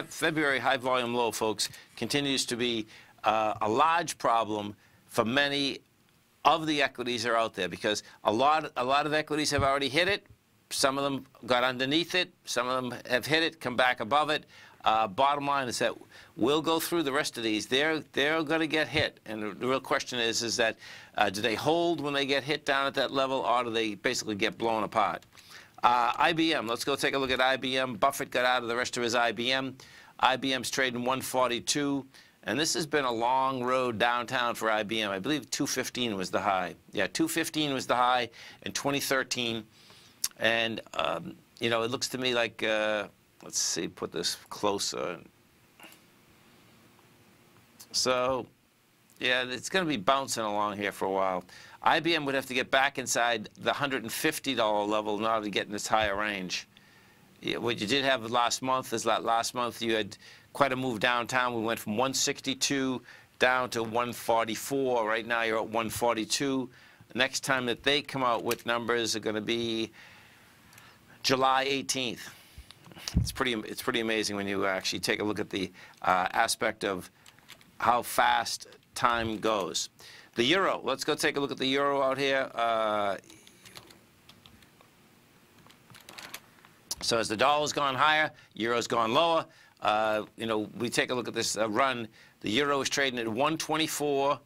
February high volume low, folks, continues to be a large problem for many of the equities that are out there, because a lot of equities have already hit it. Some of them got underneath it. Some of them have hit it, come back above it. Bottom line is that we'll go through the rest of these. They're going to get hit, and the real question is that do they hold when they get hit down at that level, or do they basically get blown apart? IBM, let's go take a look at IBM. Buffett got out of the rest of his IBM. IBM's trading 142, and this has been a long road downtown for IBM. I believe 215 was the high. Yeah, 215 was the high in 2013, and you know, it looks to me like let's see, put this closer. So, yeah, it's going to be bouncing along here for a while. IBM would have to get back inside the $150 level in order to get in this higher range. Yeah, what you did have last month is that last month you had quite a move downtown. We went from 162 down to 144. Right now you're at 142. The next time that they come out with numbers are going to be July 18th. It's pretty amazing when you actually take a look at the aspect of how fast time goes. The euro. Let's go take a look at the euro out here. So as the dollar's gone higher, euro's gone lower. You know, we take a look at this run. The euro is trading at 124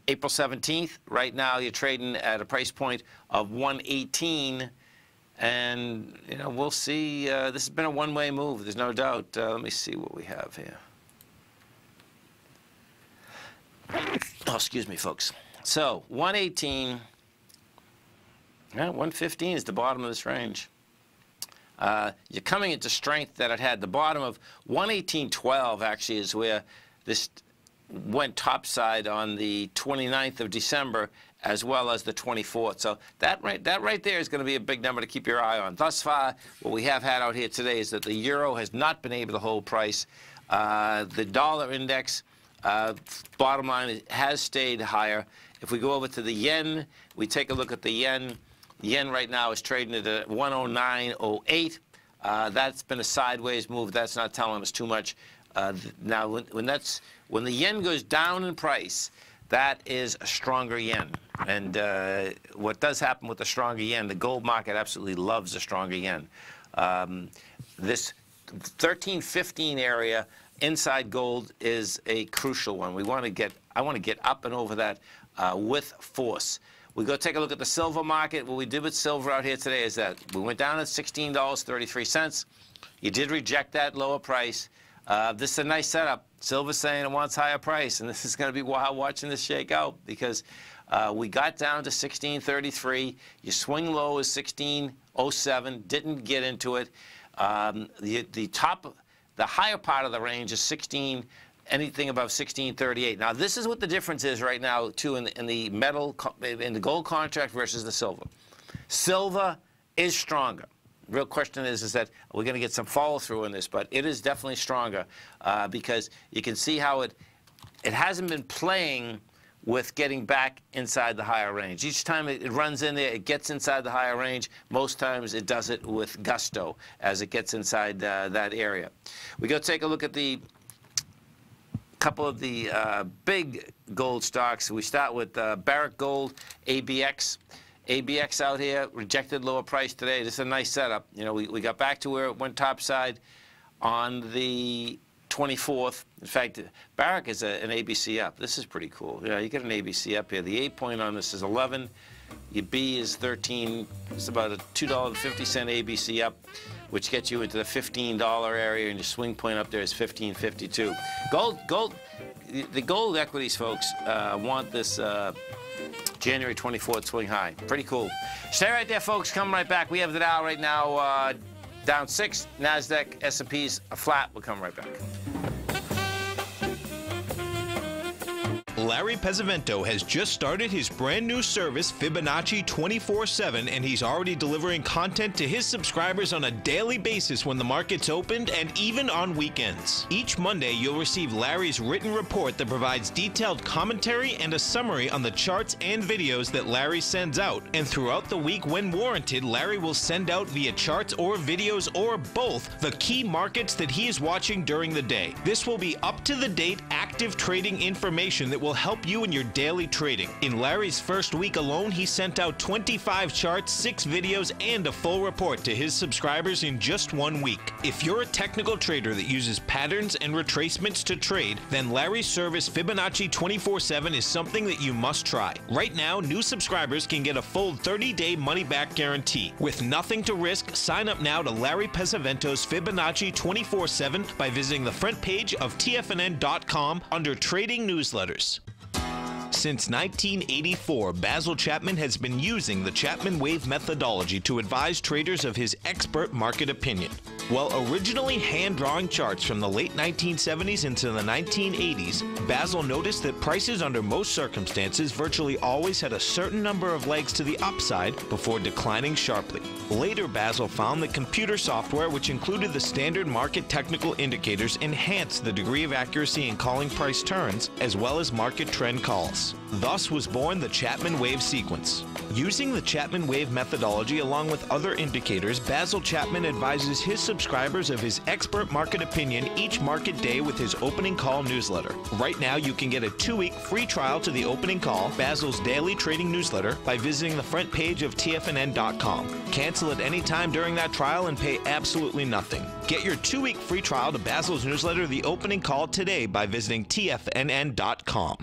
April 17th. Right now you're trading at a price point of 118. And, you know, we'll see. This has been a one-way move, there's no doubt. Let me see what we have here. Oh, excuse me, folks. So, 118, 115 is the bottom of this range. You're coming into strength that it had. The bottom of 118.12 actually is where this went topside on the 29th of December, as well as the 24th. So that right there is going to be a big number to keep your eye on. Thus far, what we have had out here today is that the euro has not been able to hold price. The dollar index, bottom line, has stayed higher. If we go over to the yen, we take a look at the yen. The yen right now is trading at 109.08. That's been a sideways move. That's not telling us too much. Now, when the yen goes down in price, that is a stronger yen. And what does happen with the stronger yen, the gold market absolutely loves the stronger yen. This 1315 area inside gold is a crucial one. I want to get up and over that with force. We go take a look at the silver market. What we did with silver out here today is that we went down at $16.33. You did reject that lower price. This is a nice setup. Silver's saying it wants higher price, and this is going to be wild watching this shake out, because we got down to $16.33. Your swing low is $16.07. Didn't get into it. The higher part of the range is anything above $16.38. Now, this is what the difference is right now, too, in the metal, in the gold contract versus the silver. Silver is stronger. Real question is that we're going to get some follow-through in this, but it is definitely stronger because you can see how it hasn't been playing with getting back inside the higher range. Each time it runs in there, it gets inside the higher range. Most times it does it with gusto as it gets inside that area. We go take a look at the couple of the big gold stocks. We start with Barrick Gold, ABX. ABX out here, rejected lower price today. This is a nice setup. You know, we got back to where it went topside on the 24th. In fact, Barrick is an ABC up. This is pretty cool. Yeah, you get an ABC up here. The 8 point on this is 11. Your B is 13. It's about a $2.50 ABC up. which gets you into the $15 area, and your swing point up there is $15.52. The gold equities folks want this January 24th swing high. Pretty cool. Stay right there, folks. Coming right back. We have the Dow right now down 6. NASDAQ, S&P's flat. We'll come right back. Larry Pesavento has just started his brand new service, Fibonacci 24/7, and he's already delivering content to his subscribers on a daily basis when the market's opened and even on weekends. Each Monday, you'll receive Larry's written report that provides detailed commentary and a summary on the charts and videos that Larry sends out. And throughout the week, when warranted, Larry will send out via charts or videos or both the key markets that he is watching during the day. This will be up-to-the-date, active trading information that will help you in your daily trading. In Larry's first week alone, he sent out 25 charts, 6 videos, and a full report to his subscribers in just 1 week. If you're a technical trader that uses patterns and retracements to trade, then Larry's service Fibonacci 24/7 is something that you must try. Right now, new subscribers can get a full 30-day money-back guarantee. With nothing to risk, sign up now to Larry Pesavento's Fibonacci 24/7 by visiting the front page of TFNN.com under Trading Newsletters. Since 1984, Basil Chapman has been using the Chapman Wave methodology to advise traders of his expert market opinion. While originally hand-drawing charts from the late 1970s into the 1980s, Basil noticed that prices under most circumstances virtually always had a certain number of legs to the upside before declining sharply. Later, Basil found that computer software, which included the standard market technical indicators, enhanced the degree of accuracy in calling price turns, as well as market trend calls. Thus was born the Chapman Wave sequence. Using the Chapman Wave methodology along with other indicators, Basil Chapman advises his subscribers of his expert market opinion each market day with his opening call newsletter. Right now, you can get a 2-week free trial to the opening call, Basil's daily trading newsletter, by visiting the front page of TFNN.com. Cancel at any time during that trial and pay absolutely nothing. Get your 2-week free trial to Basil's newsletter, The Opening Call, today by visiting TFNN.com.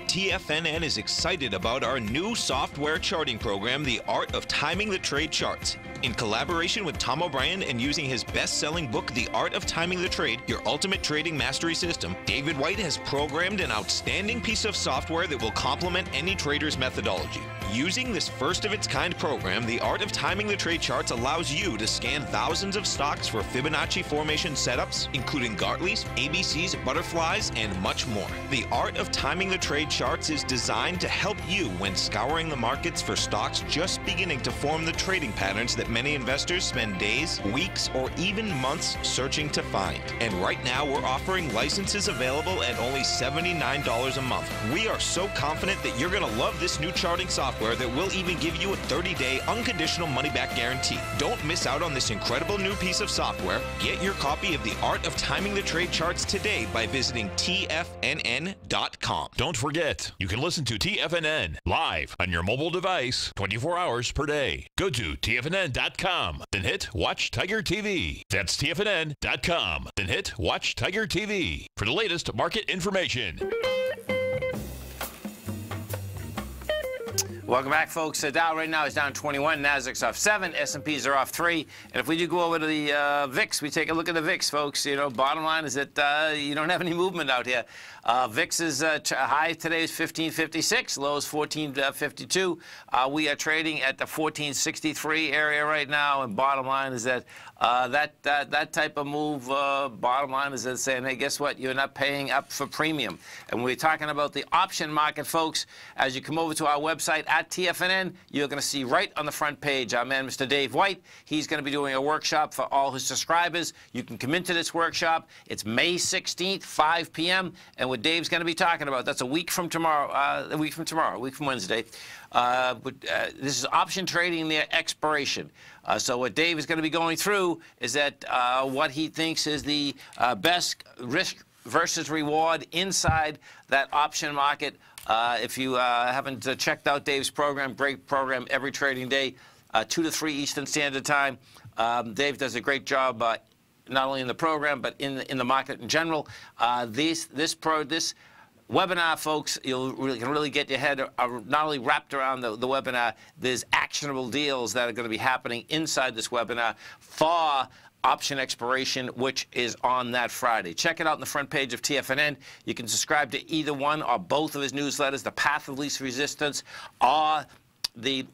TFNN is excited about our new software charting program, The Art of Timing the Trade Charts. In collaboration with Tom O'Brien and using his best-selling book, The Art of Timing the Trade, Your Ultimate Trading Mastery System, David White has programmed an outstanding piece of software that will complement any trader's methodology. Using this first-of-its-kind program, The Art of Timing the Trade Charts allows you to scan thousands of stocks for Fibonacci formation setups, including Gartley's, ABC's, butterflies, and much more. The Art of Timing the Trade Charts is designed to help you when scouring the markets for stocks just beginning to form the trading patterns that many investors spend days, weeks, or even months searching to find. And right now, we're offering licenses available at only $79 a month. We are so confident that you're going to love this new charting software that will even give you a 30-day unconditional money-back guarantee. Don't miss out on this incredible new piece of software. Get your copy of The Art of Timing the Trade Charts today by visiting TFNN.com. Don't forget, you can listen to TFNN live on your mobile device 24 hours per day. Go to TFNN.com, then hit Watch Tiger TV. That's TFNN.com, then hit Watch Tiger TV for the latest market information. Welcome back, folks. The Dow right now is down 21. Nasdaq's off 7. S&Ps are off 3. And if we do go over to the VIX, we take a look at the VIX, folks. You know, bottom line is that you don't have any movement out here. VIX's high today is 1556, low is 1452. We are trading at the 1463 area right now, and bottom line is that that type of move, bottom line is that saying, hey, guess what? You're not paying up for premium. And we're talking about the option market, folks. As you come over to our website at TFNN, you're going to see right on the front page our man, Mr. Dave White. He's going to be doing a workshop for all his subscribers. You can come into this workshop. It's May 16th, 5 p.m., and what Dave's going to be talking about, that's a week from tomorrow, a week from Wednesday. This is option trading near expiration. So what Dave is going to be going through is that what he thinks is the best risk versus reward inside that option market. If you haven't checked out Dave's program, great program every trading day, 2 to 3 Eastern Standard Time. Dave does a great job not only in the program but in the market in general. This webinar, folks, you can really get your head not only wrapped around the webinar, there's actionable deals that are going to be happening inside this webinar for option expiration, which is on that Friday. Check it out on the front page of TFNN. You can subscribe to either one or both of his newsletters, The Path of Least Resistance or the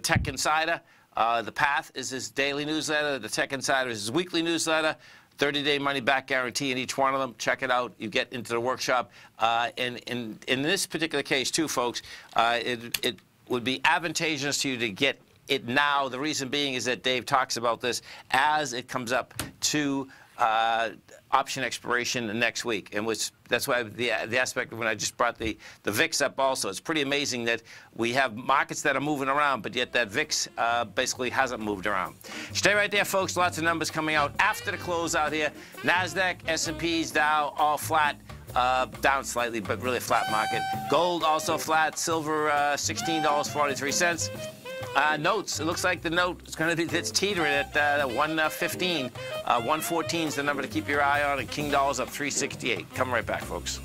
Tech Insider. The Path is his daily newsletter. The Tech Insider is his weekly newsletter. 30-day money-back guarantee in each one of them. Check it out. You get into the workshop. And in this particular case, too, folks, it would be advantageous to you to get it now. The reason being is that Dave talks about this as it comes up to option expiration next week, and that's why the aspect when I just brought the VIX up also. It's pretty amazing that we have markets that are moving around, but yet that VIX basically hasn't moved around. Stay right there, folks. Lots of numbers coming out after the close out here. NASDAQ, S&Ps, Dow, all flat. Down slightly, but really a flat market. Gold also flat. Silver, $16.43. Notes, it looks like the note is going to be, it's teetering at 115. 114 is the number to keep your eye on, and King Dollar's up 368. Come right back, folks.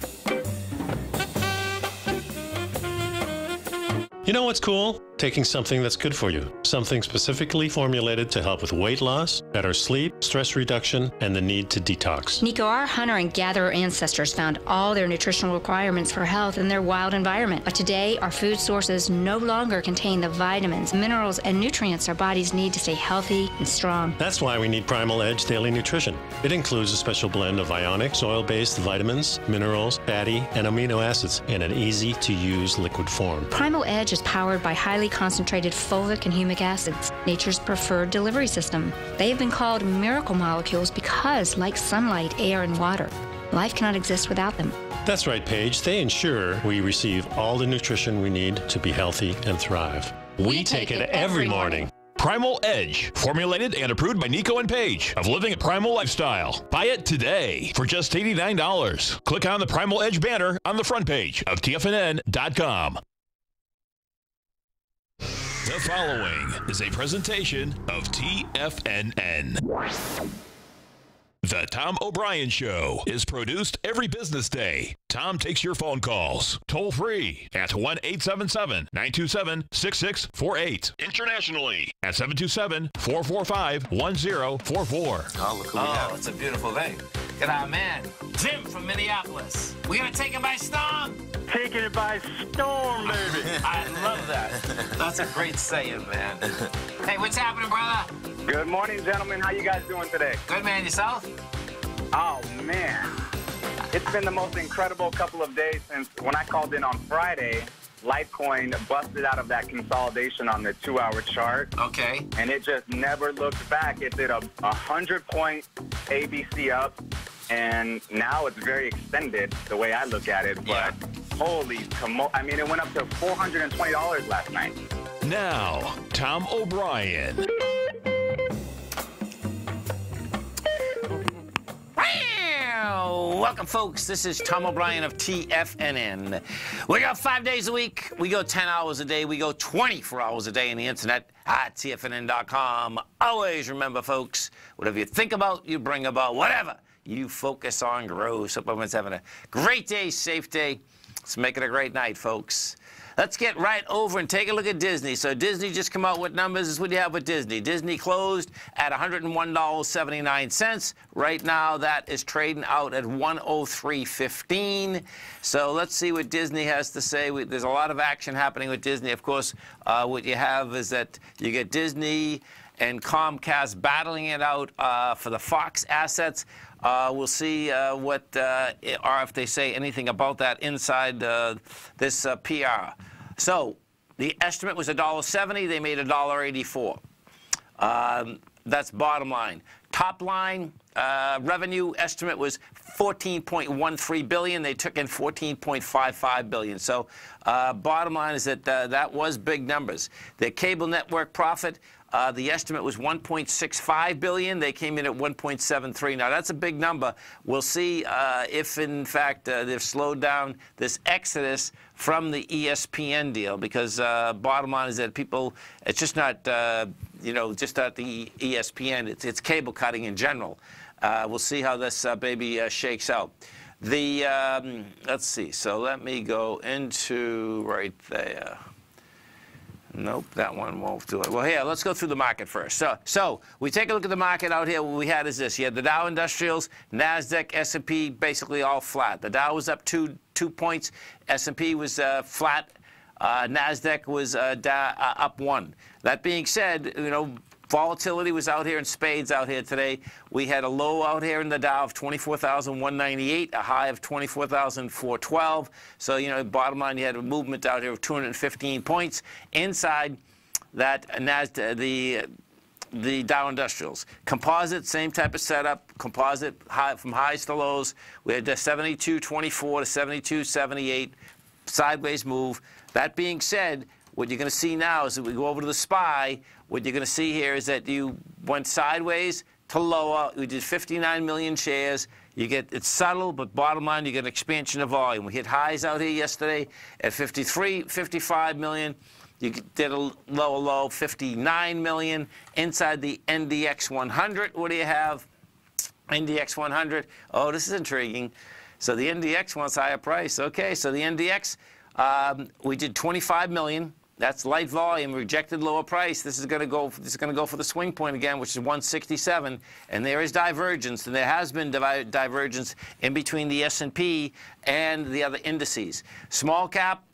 You know what's cool? Taking something that's good for you. Something specifically formulated to help with weight loss, better sleep, stress reduction, and the need to detox. Nico, our hunter and gatherer ancestors found all their nutritional requirements for health in their wild environment. But today, our food sources no longer contain the vitamins, minerals, and nutrients our bodies need to stay healthy and strong. That's why we need Primal Edge Daily Nutrition. It includes a special blend of ionic, oil-based vitamins, minerals, fatty, and amino acids in an easy-to-use liquid form. Primal Edge is powered by highly concentrated fulvic and humic acids, nature's preferred delivery system. They have been called miracle molecules because, like sunlight, air, and water, life cannot exist without them. That's right, Paige. They ensure we receive all the nutrition we need to be healthy and thrive. We take it every morning. Primal Edge, formulated and approved by Nico and Paige of Living a Primal Lifestyle. Buy it today for just $89. Click on the Primal Edge banner on the front page of TFNN.com. The following is a presentation of TFNN. The Tom O'Brien Show is produced every business day. Tom takes your phone calls toll free at 1-877-927-6648. Internationally at 727-445-1044. Oh, look who we have. It's a beautiful day. Look at our man, Jim from Minneapolis. We're going to take it by storm. Taking it by storm, baby. I love that. That's a great saying, man. Hey, what's happening, brother? Good morning, gentlemen. How you guys doing today? Good, man. Yourself? Oh, man. It's been the most incredible couple of days since when I called in on Friday, Litecoin busted out of that consolidation on the 2-hour chart. Okay. And it just never looked back. It did a 100-point ABC up, and now it's very extended the way I look at it. But yeah. Holy I mean, it went up to $420 last night. Now, Tom O'Brien. Welcome, folks. This is Tom O'Brien of TFNN. We go 5 days a week. We go 10 hours a day. We go 24 hours a day on the internet at TFNN.com. Always remember, folks, whatever you think about, you bring about. Whatever you focus on grows. Hope everyone's having a great day, safe day. Let's make it a great night, folks. Let's get right over and take a look at Disney. So Disney just come out with numbers. This is what you have with Disney. Disney closed at $101.79. Right now, that is trading out at $103.15. So let's see what Disney has to say. There's a lot of action happening with Disney. Of course, what you have is that you get Disney and Comcast battling it out for the Fox assets. We'll see or if they say anything about that inside this PR. So the estimate was $1.70. They made $1.84. That's bottom line. Top line revenue estimate was $14.13 billion. They took in $14.55 billion. So bottom line is that that was big numbers. The cable network profit, the estimate was $1.65 billion. They came in at $1.73. Now, that's a big number. We'll see if, in fact, they've slowed down this exodus from the ESPN deal, because bottom line is that people, it's just not, just not the ESPN. It's cable cutting in general. We'll see how this baby shakes out. Let's see. So let me go into right there. Nope, that one won't do it. Well, here, let's go through the market first. So we take a look at the market out here. What we had is this. You had the Dow Industrials, NASDAQ, S&P, basically all flat. The Dow was up two points. S&P was flat. NASDAQ was up 1. That being said, you know, volatility was out here in spades out here today. We had a low out here in the Dow of 24,198, a high of 24,412. So, you know, bottom line, you had a movement out here of 215 points. Inside that NASDAQ, the Dow Industrials. Composite, same type of setup. Composite from highs to lows. We had the 72.24 to 72.78, sideways move. That being said, what you're going to see now is that we go over to the SPY. What you're going to see here is that you went sideways to lower. We did 59 million shares. It's subtle, but bottom line, you get expansion of volume. We hit highs out here yesterday at 55 million. You did a low, 59 million. Inside the NDX 100, what do you have? NDX 100. Oh, this is intriguing. So the NDX wants higher price. Okay, so the NDX, we did 25 million. That's light volume, rejected lower price. This is going to go for the swing point again, which is 167. And there is divergence, and there has been divergence in between the S&P and the other indices. Small cap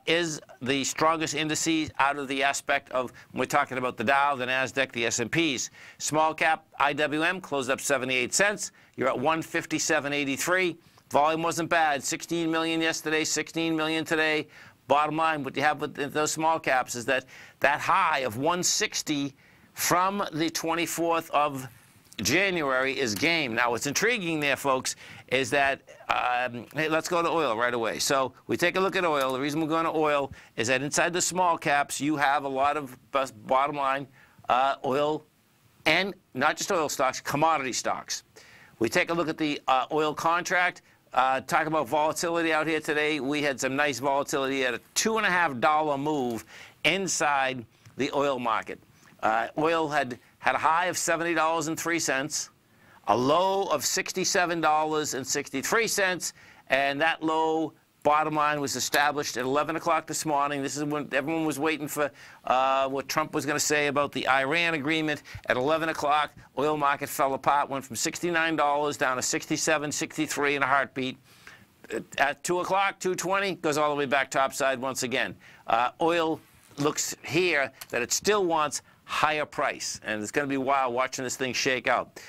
is the strongest indices out of the aspect of when we're talking about the Dow, the NASDAQ, the S&Ps. Small cap IWM closed up 78 cents. You're at 157.83. Volume wasn't bad. 16 million yesterday, 16 million today. Bottom line, what you have with those small caps is that high of 160 from the 24th of January is game. Now, what's intriguing there, folks, is that, hey, let's go to oil right away. So we take a look at oil. The reason we're going to oil is that inside the small caps, you have a lot of, bottom line, oil, and not just oil stocks, commodity stocks. We take a look at the oil contract. Talk about volatility out here today. We had some nice volatility at a $2.50 move inside the oil market. Oil had a high of $70.03, a low of $67.63, and that low, bottom line, was established at 11 o'clock this morning. This is when everyone was waiting for what Trump was going to say about the Iran agreement. At 11 o'clock, oil market fell apart, went from $69 down to $67, $63 in a heartbeat. At 2 o'clock, 2:20, goes all the way back topside once again. Oil looks here that it still wants higher price, and it's going to be wild watching this thing shake out.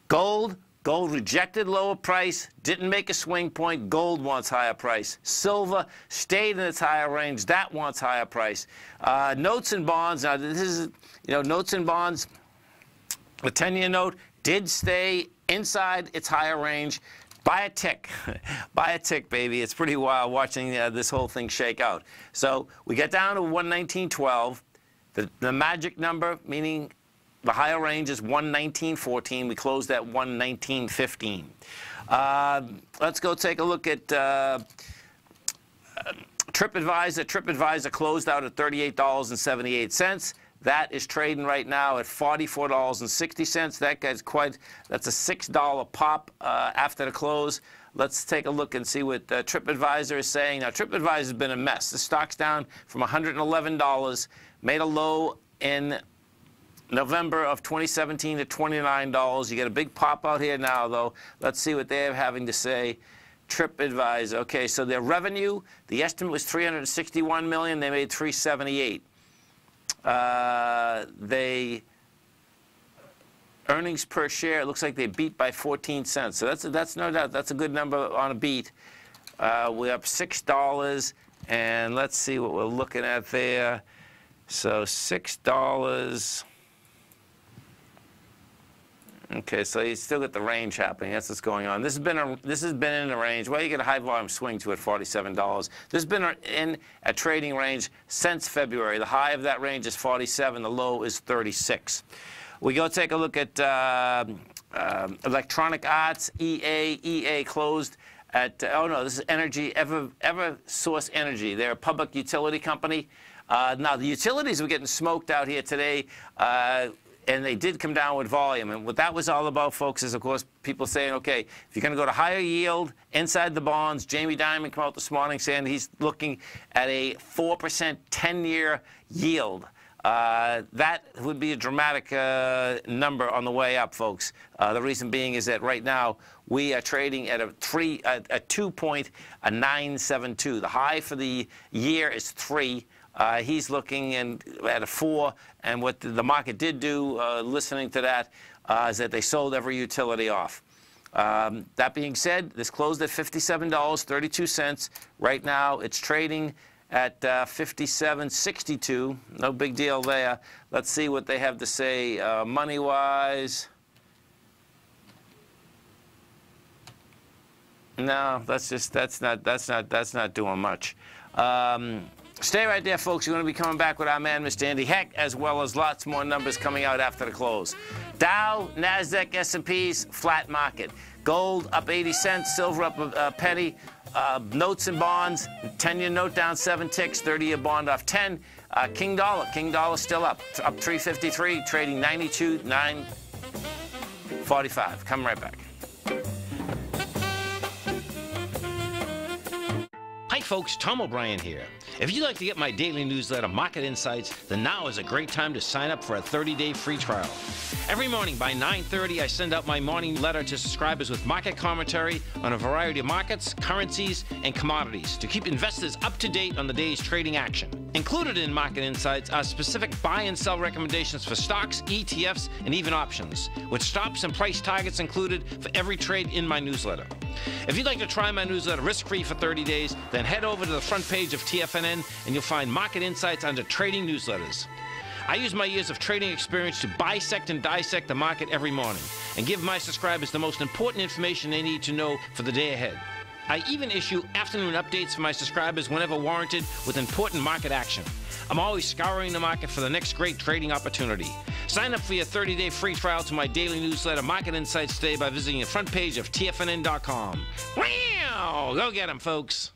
Gold rejected lower price, didn't make a swing point. Gold wants higher price. Silver stayed in its higher range. That wants higher price. Notes and bonds. Now, this is, you know, notes and bonds. The 10-year note did stay inside its higher range. Buy a tick. Buy a tick, baby. It's pretty wild watching this whole thing shake out. So we get down to 119.12. The magic number, meaning the higher range, is 119.14. We closed at 119.15. Let's go take a look at TripAdvisor. TripAdvisor closed out at $38.78. That is trading right now at $44.60. That's a $6 pop after the close. Let's take a look and see what TripAdvisor is saying. Now, TripAdvisor has been a mess. The stock's down from $111, made a low in November of 2017 to $29. You get a big pop out here now, though. Let's see what they're having to say. TripAdvisor. Okay, so their revenue, the estimate was $361 million. They made $378. Earnings per share, it looks like they beat by 14 cents. So that's no doubt, that's a good number on a beat. We're up $6, and let's see what we're looking at there. So $6. Okay, so you still get the range happening. That's what's going on. This has been in the range. Well, you get a high volume swing to at $47. This has been in a trading range since February. The high of that range is 47. The low is 36. We go take a look at Electronic Arts, EA. EA closed at, oh no, this is Energy, EverSource Energy. They're a public utility company. Now, the utilities were getting smoked out here today. and they did come down with volume. And what that was all about, folks, is, of course, people saying, okay, if you're going to go to higher yield inside the bonds, Jamie Dimon came out this morning saying he's looking at a 4% 10-year yield. That would be a dramatic number on the way up, folks. The reason being is that right now we are trading at a 2.972. The high for the year is 3. He's looking at a 4, and what the market did do, listening to that, is that they sold every utility off. That being said, this closed at $57.32. Right now, it's trading at $57.62. No big deal there. Let's see what they have to say money-wise. No, that's not doing much. Stay right there, folks. We're going to be coming back with our man, Mr. Andy Heck, as well as lots more numbers coming out after the close. Dow, NASDAQ, S&Ps, flat market. Gold up 80 cents, silver up a penny. Notes and bonds, 10-year note down 7 ticks, 30-year bond off 10. King dollar still up 353, trading 92.945. Come right back. Hi folks, Tom O'Brien here. If you'd like to get my daily newsletter, Market Insights, then now is a great time to sign up for a 30-day free trial. Every morning by 9:30, I send out my morning letter to subscribers with market commentary on a variety of markets, currencies, and commodities to keep investors up to date on the day's trading action. Included in Market Insights are specific buy and sell recommendations for stocks, ETFs, and even options, with stops and price targets included for every trade in my newsletter. If you'd like to try my newsletter risk-free for 30 days, then head over to the front page of TFNN and you'll find Market Insights under Trading Newsletters. I use my years of trading experience to bisect and dissect the market every morning and give my subscribers the most important information they need to know for the day ahead. I even issue afternoon updates for my subscribers whenever warranted with important market action. I'm always scouring the market for the next great trading opportunity. Sign up for your 30-day free trial to my daily newsletter, Market Insights, today by visiting the front page of TFNN.com. Wow! Go get them, folks.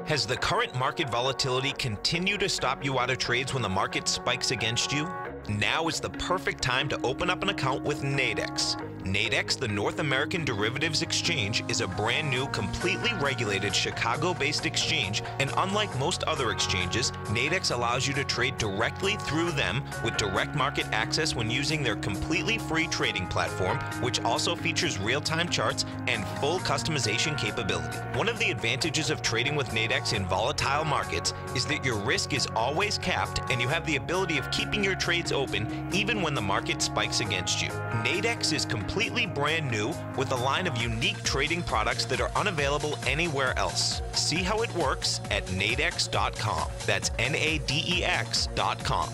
Has the current market volatility continued to stop you out of trades when the market spikes against you? Now is the perfect time to open up an account with Nadex. Nadex, the North American Derivatives Exchange, is a brand new, completely regulated Chicago-based exchange, and unlike most other exchanges, Nadex allows you to trade directly through them with direct market access when using their completely free trading platform, which also features real-time charts and full customization capability. One of the advantages of trading with Nadex in volatile markets is that your risk is always capped and you have the ability of keeping your trades open even when the market spikes against you. Nadex is completely brand new with a line of unique trading products that are unavailable anywhere else. See how it works at nadex.com. That's NADEX.com.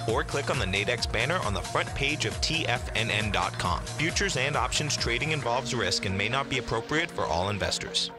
Or click on the Nadex banner on the front page of TFNN.com. Futures and options trading involves risk and may not be appropriate for all investors.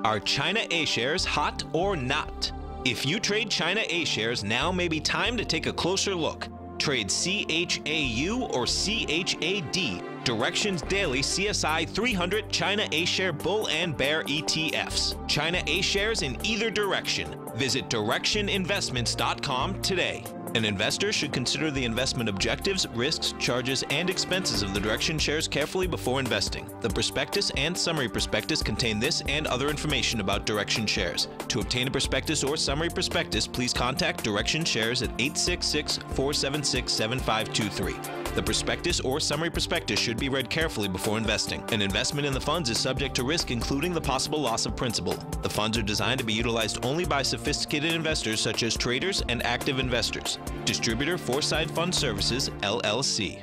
Are China A shares hot or not? If you trade China A shares, now may be time to take a closer look. Trade CHAU or CHAD, Directions Daily CSI 300 China A-Share Bull and Bear ETFs. China A-Shares in either direction. Visit directioninvestments.com today. An investor should consider the investment objectives, risks, charges, and expenses of the Direction shares carefully before investing. The prospectus and summary prospectus contain this and other information about Direction shares. To obtain a prospectus or summary prospectus, please contact Direction shares at 866-476-7523. The prospectus or summary prospectus should be read carefully before investing. An investment in the funds is subject to risk, including the possible loss of principal. The funds are designed to be utilized only by sophisticated investors such as traders and active investors. Distributor Foreside Fund Services, LLC.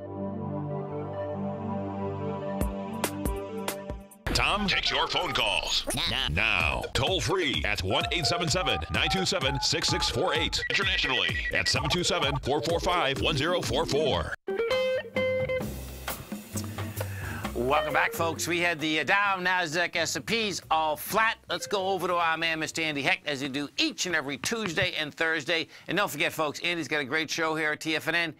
Tom takes your phone calls now. Toll free at 1-877-927-6648. Internationally at 727-445-1044. Welcome back, folks. We had the Dow, NASDAQ, S&Ps all flat. Let's go over to our man, Mr. Andy Heck, as you do each and every Tuesday and Thursday. And don't forget, folks, Andy's got a great show here at TFNN.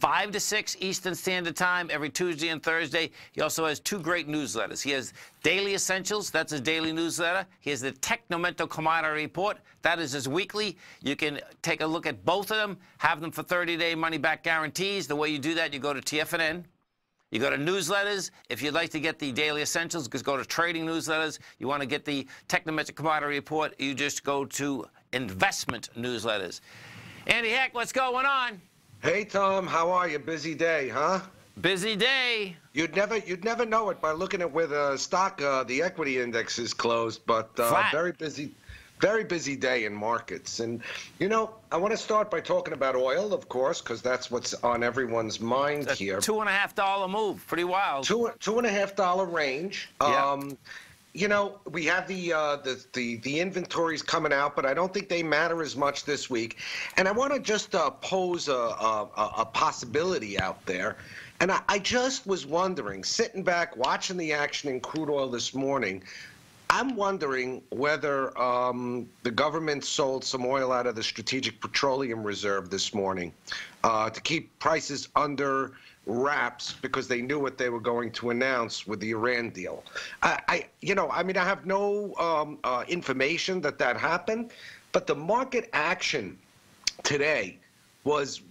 5 to 6 Eastern Standard Time every Tuesday and Thursday. He also has 2 great newsletters. He has Daily Essentials, that's his daily newsletter. He has the Technomento Commodity Report, that is his weekly. You can take a look at both of them, have them for 30-day money-back guarantees. The way you do that, you go to TFNN. You go to newsletters. If you'd like to get the daily essentials, just go to trading newsletters. You want to get the Technometric Commodity Report, you just go to investment newsletters. Andy Heck, what's going on? Hey, Tom, how are you? Busy day, huh? Busy day. You'd never know it by looking at where the stock, the equity index is closed, but very busy day in markets. And, you know, I want to start by talking about oil, of course, because that's what's on everyone's mind here. $2.50 move, pretty wild. $2.50 range. Yeah. You know, we have the inventories coming out, but I don't think they matter as much this week. And I want to just pose a possibility out there. And I just was wondering, sitting back, watching the action in crude oil this morning, I'm wondering whether the government sold some oil out of the Strategic Petroleum Reserve this morning to keep prices under wraps because they knew what they were going to announce with the Iran deal. I have no information that happened, but the market action today was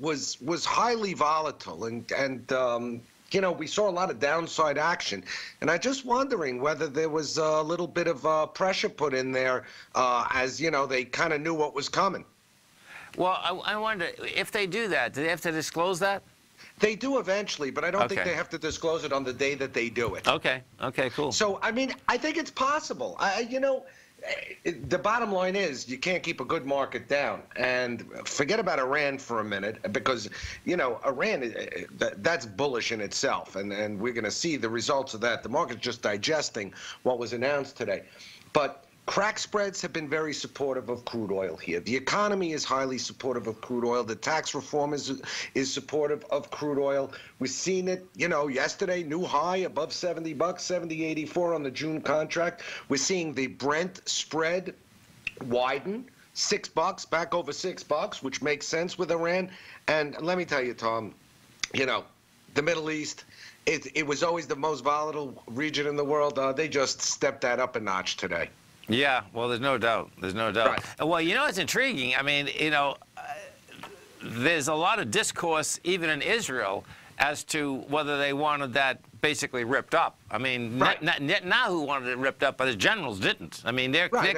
highly volatile, and you know, we saw a lot of downside action, and I'm just wondering whether there was a little bit of pressure put in there, as you know, they kind of knew what was coming. Well, I wonder if they do that, do they have to disclose that? They do eventually, but I don't think they have to disclose it on the day that they do it. Okay. Okay. Cool. So I mean, I think it's possible. You know, the bottom line is you can't keep a good market down. And forget about Iran for a minute, because, you know, Iran, that's bullish in itself. And we're going to see the results of that. The market's just digesting what was announced today. But crack spreads have been very supportive of crude oil here. The economy is highly supportive of crude oil. The tax reform is supportive of crude oil. We've seen it, you know, yesterday, new high above $70, 70.84 on the June contract. We're seeing the Brent spread widen, $6, back over $6, which makes sense with Iran. And let me tell you, Tom, you know, the Middle East, it was always the most volatile region in the world. They just stepped that up a notch today. Yeah, well, there's no doubt. There's no doubt. Right. Well, you know, it's intriguing. I mean, you know, there's a lot of discourse, even in Israel, as to whether they wanted that basically ripped up. I mean, Netanyahu wanted it ripped up, but his generals didn't. I mean, they're coming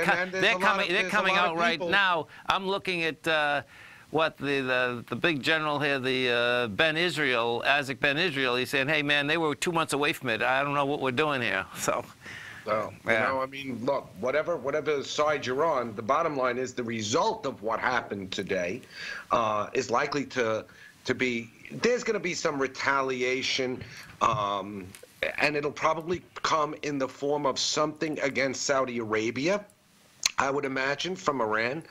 out right now. I'm looking at what the big general here, the Ben Israel, Isaac Ben Israel. He's saying, hey, man, they were 2 months away from it. I don't know what we're doing here. So. So, you know, I mean, look, whatever side you're on, the bottom line is the result of what happened today is likely to be, there's going to be some retaliation, and it'll probably come in the form of something against Saudi Arabia, I would imagine, from Iran.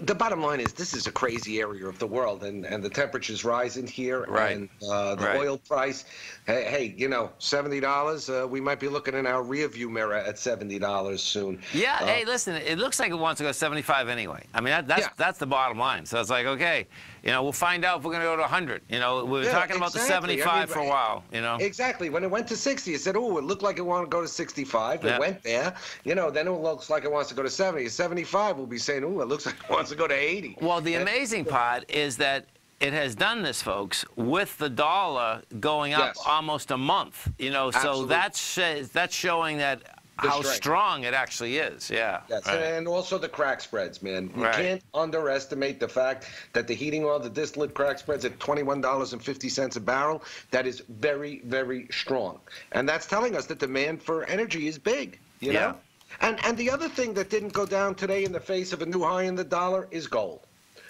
The bottom line is this is a crazy area of the world, and the temperature's rising here, and the oil price, hey, you know, $70, we might be looking in our rearview mirror at $70 soon. Yeah, hey, listen, it looks like it wants to go 75 anyway. I mean, that's the bottom line. So it's like, okay, you know, we'll find out if we're going to go to 100. You know, we were talking about the 75 for a while, you know. Exactly. When it went to 60, it said, oh, it looked like it wanted to go to 65. It went there. You know, then it looks like it wants to go to 70. 75, we'll be saying, oh, it looks like it wants to go to 80. Well, the amazing part is that it has done this, folks, with the dollar going up almost a month. You know, so that's showing that how strong it actually is. Yeah. Yes, and also the crack spreads, man. You can't underestimate the fact that the heating oil, the distillate crack spreads at $21.50 a barrel. That is very, very strong, and that's telling us that demand for energy is big. You know. And the other thing that didn't go down today in the face of a new high in the dollar is gold.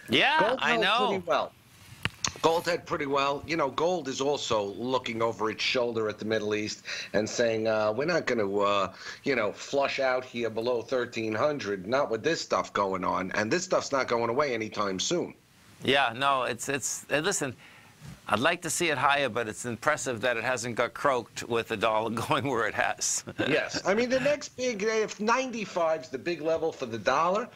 Yeah, gold I know. Pretty well. Gold had pretty well. You know, gold is also looking over its shoulder at the Middle East and saying, we're not going to, you know, flush out here below 1,300, not with this stuff going on. And this stuff's not going away anytime soon. Yeah, no, listen, I'd like to see it higher, but it's impressive that it hasn't got croaked with the dollar going where it has. Yes. I mean, the next big, if 95's the big level for the dollar,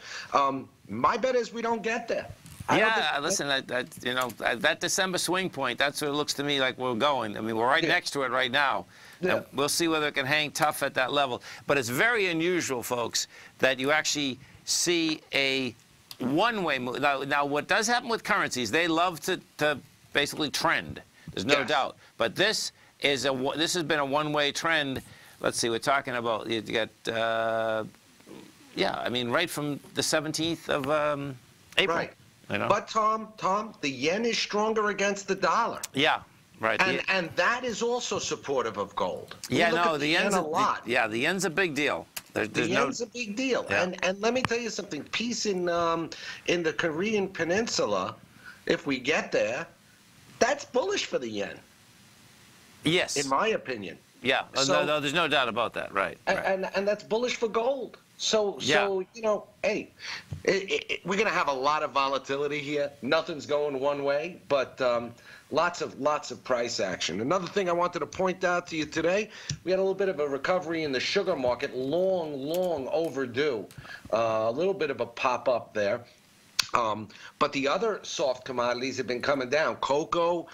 my bet is we don't get there. Yeah, listen, that December swing point, that's what it looks to me like we're going. I mean, we're right next to it right now. Yeah. And we'll see whether it can hang tough at that level. But it's very unusual, folks, that you actually see a one-way move. Now, what does happen with currencies, they love to basically trend. There's no doubt. But this has been a one-way trend. Let's see, we're talking about, you got, yeah, I mean, right from the 17th of April. Right. You know? But Tom, the yen is stronger against the dollar. Yeah, right. And that is also supportive of gold. Yeah, no, the yen's a lot. the yen's a big deal. The yen's a big deal. Yeah. And let me tell you something. Peace in the Korean Peninsula, if we get there, that's bullish for the yen. Yes. In my opinion. Yeah. No, there's no doubt about that. Right. And that's bullish for gold. So you know, hey, we're going to have a lot of volatility here. Nothing's going one way, but lots of price action. Another thing I wanted to point out to you today, we had a little bit of a recovery in the sugar market, long overdue. A little bit of a pop-up there. But the other soft commodities have been coming down. Cocoa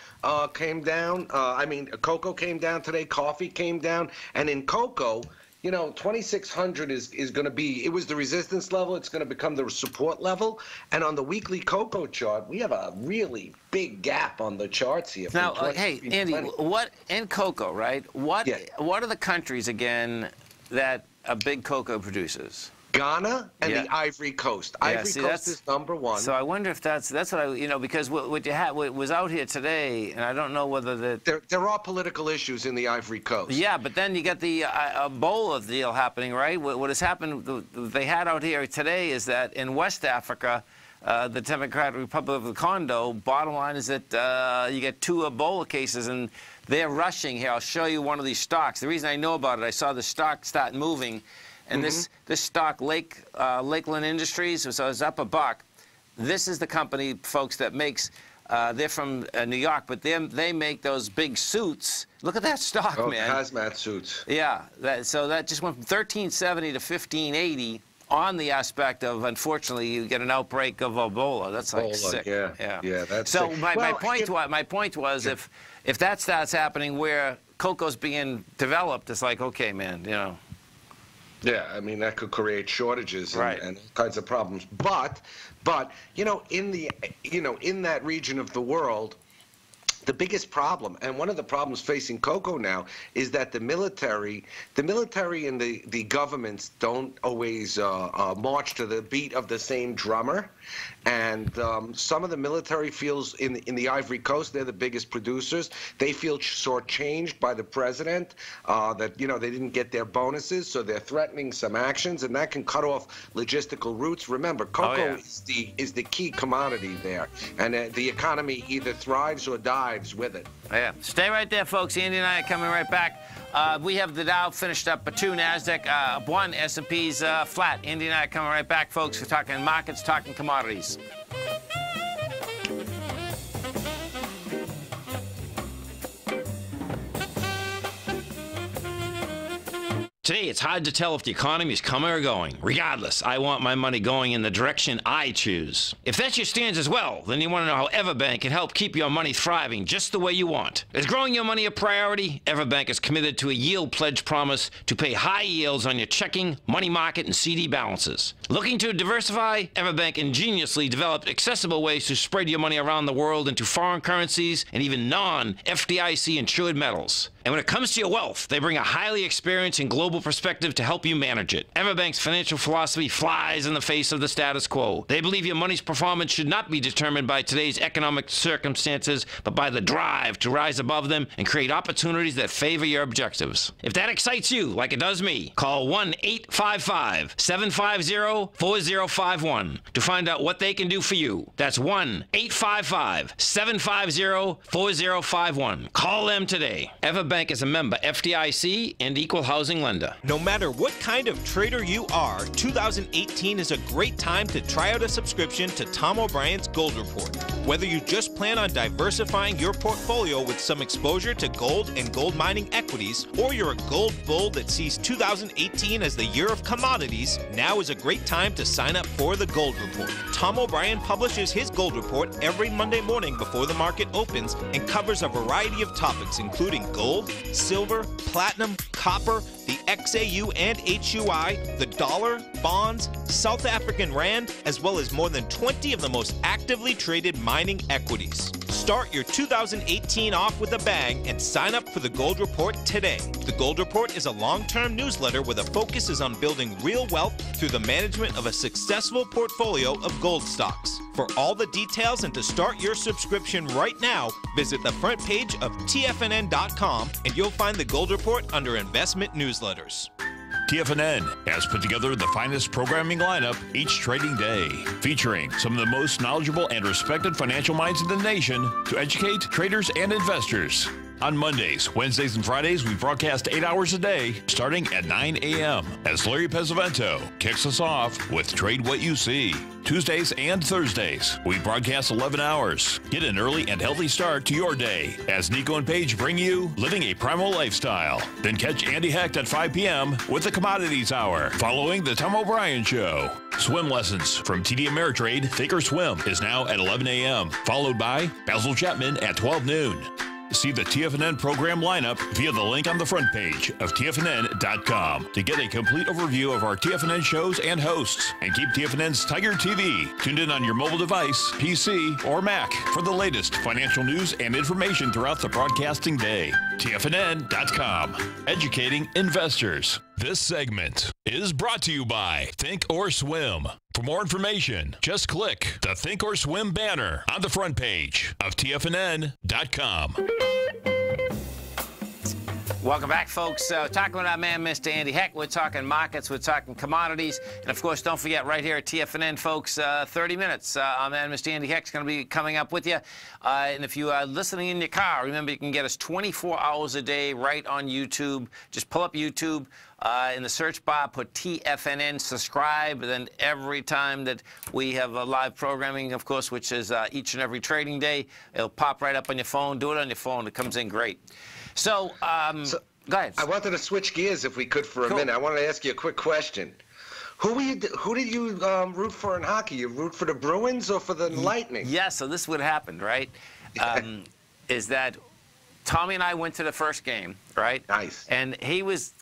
came down. Cocoa came down today. Coffee came down. And in cocoa, you know, 2,600 is going to be, it was the resistance level. It's going to become the support level. And on the weekly cocoa chart, we have a really big gap on the charts here. Now, hey, Andy, what in cocoa, right? What are the countries, again, that a big cocoa produces? Ghana and the Ivory Coast. Ivory Coast is number one. So I wonder if that's what I, you know, because what you had was out here today, and I don't know whether there are political issues in the Ivory Coast. Yeah, but then you get the Ebola deal happening, right? What has happened? They had out here today is that in West Africa, the Democratic Republic of the Congo. Bottom line is that you get 2 Ebola cases, and they're rushing here. I'll show you one of these stocks. The reason I know about it, I saw the stock start moving. And this stock, Lakeland Industries, so it's up $1. This is the company, folks, that makes. They're from New York, but they make those big suits. Look at that stock, man. Hazmat suits. Yeah. So that just went from 1370 to 1580 on the aspect of, unfortunately, you get an outbreak of Ebola. That's like sick. Yeah. That's so sick. my point was, if that starts happening where cocoa's being developed, it's like, okay, man, you know. Yeah, I mean, that could create shortages and all kinds of problems. But you know, in that region of the world, the biggest problem, and one of the problems facing cocoa now, is that the military and the governments don't always march to the beat of the same drummer. And some of the military feels in the Ivory Coast, they're the biggest producers. They feel shortchanged by the president, that, you know, they didn't get their bonuses, so they're threatening some actions, and that can cut off logistical routes. Remember, cocoa is the key commodity there, and the economy either thrives or dives with it. Yeah. Stay right there, folks. Andy and I are coming right back. We have the Dow finished up at 2, NASDAQ 1, S&P's flat. Andy and I are coming right back, folks. We're talking markets, talking commodities. Today, it's hard to tell if the economy is coming or going. Regardless, I want my money going in the direction I choose. If that's your stance as well, then you want to know how Everbank can help keep your money thriving just the way you want. Is growing your money a priority? Everbank is committed to a yield pledge promise to pay high yields on your checking, money market, and CD balances. Looking to diversify? Everbank ingeniously developed accessible ways to spread your money around the world into foreign currencies and even non-FDIC insured metals. And when it comes to your wealth, they bring a highly experienced and global perspective to help you manage it. Everbank's financial philosophy flies in the face of the status quo. They believe your money's performance should not be determined by today's economic circumstances, but by the drive to rise above them and create opportunities that favor your objectives. If that excites you, like it does me, call 1-855-750-4051 to find out what they can do for you. That's 1-855-750-4051. Call them today. Everbank Bank is a member, FDIC, and equal housing lender. No matter what kind of trader you are, 2018 is a great time to try out a subscription to Tom O'Brien's Gold Report. Whether you just plan on diversifying your portfolio with some exposure to gold and gold mining equities, or you're a gold bull that sees 2018 as the year of commodities, now is a great time to sign up for the Gold Report. Tom O'Brien publishes his Gold Report every Monday morning before the market opens and covers a variety of topics, including gold, silver, platinum, copper, the XAU and HUI, the dollar, bonds, South African rand, as well as more than 20 of the most actively traded mining equities. Start your 2018 off with a bang and sign up for the Gold Report today. The Gold Report is a long-term newsletter where the focus is on building real wealth through the management of a successful portfolio of gold stocks. For all the details and to start your subscription right now, visit the front page of TFNN.com and you'll find the Gold Report under Investment Newsletters. TFNN has put together the finest programming lineup each trading day, featuring some of the most knowledgeable and respected financial minds in the nation to educate traders and investors. On Mondays, Wednesdays, and Fridays, we broadcast 8 hours a day, starting at 9 a.m. as Larry Pesavento kicks us off with Trade What You See. Tuesdays and Thursdays, we broadcast 11 hours. Get an early and healthy start to your day as Nico and Paige bring you Living a Primal Lifestyle. Then catch Andy Hecht at 5 p.m. with the Commodities Hour, following the Tom O'Brien Show. Swim lessons from TD Ameritrade Thinkorswim is now at 11 a.m., followed by Basil Chapman at 12 noon. See the TFNN program lineup via the link on the front page of TFNN.com to get a complete overview of our TFNN shows and hosts. And keep TFNN's Tiger TV tuned in on your mobile device, PC, or Mac for the latest financial news and information throughout the broadcasting day. TFNN.com, educating investors. This segment is brought to you by Think or Swim. For more information, just click the Think or Swim banner on the front page of TFNN.com. Welcome back, folks. Talking with our man, Mr. Andy Hecht. We're talking markets, we're talking commodities, and of course, don't forget, right here at TFNN, folks, 30 minutes. Our man, Mr. Andy Hecht, is going to be coming up with you. And if you are listening in your car, remember you can get us 24 hours a day right on YouTube. Just pull up YouTube. In the search bar, put TFNN, subscribe, and then every time that we have a live programming, of course, which is each and every trading day, it'll pop right up on your phone. Do it on your phone. It comes in great. So, go ahead. I wanted to switch gears, if we could, for a minute. I wanted to ask you a quick question. Who did you root for in hockey? You root for the Bruins or for the Lightning? Yeah, so this would happen, right? Is that Tommy and I went to the first game, right? Nice. And he was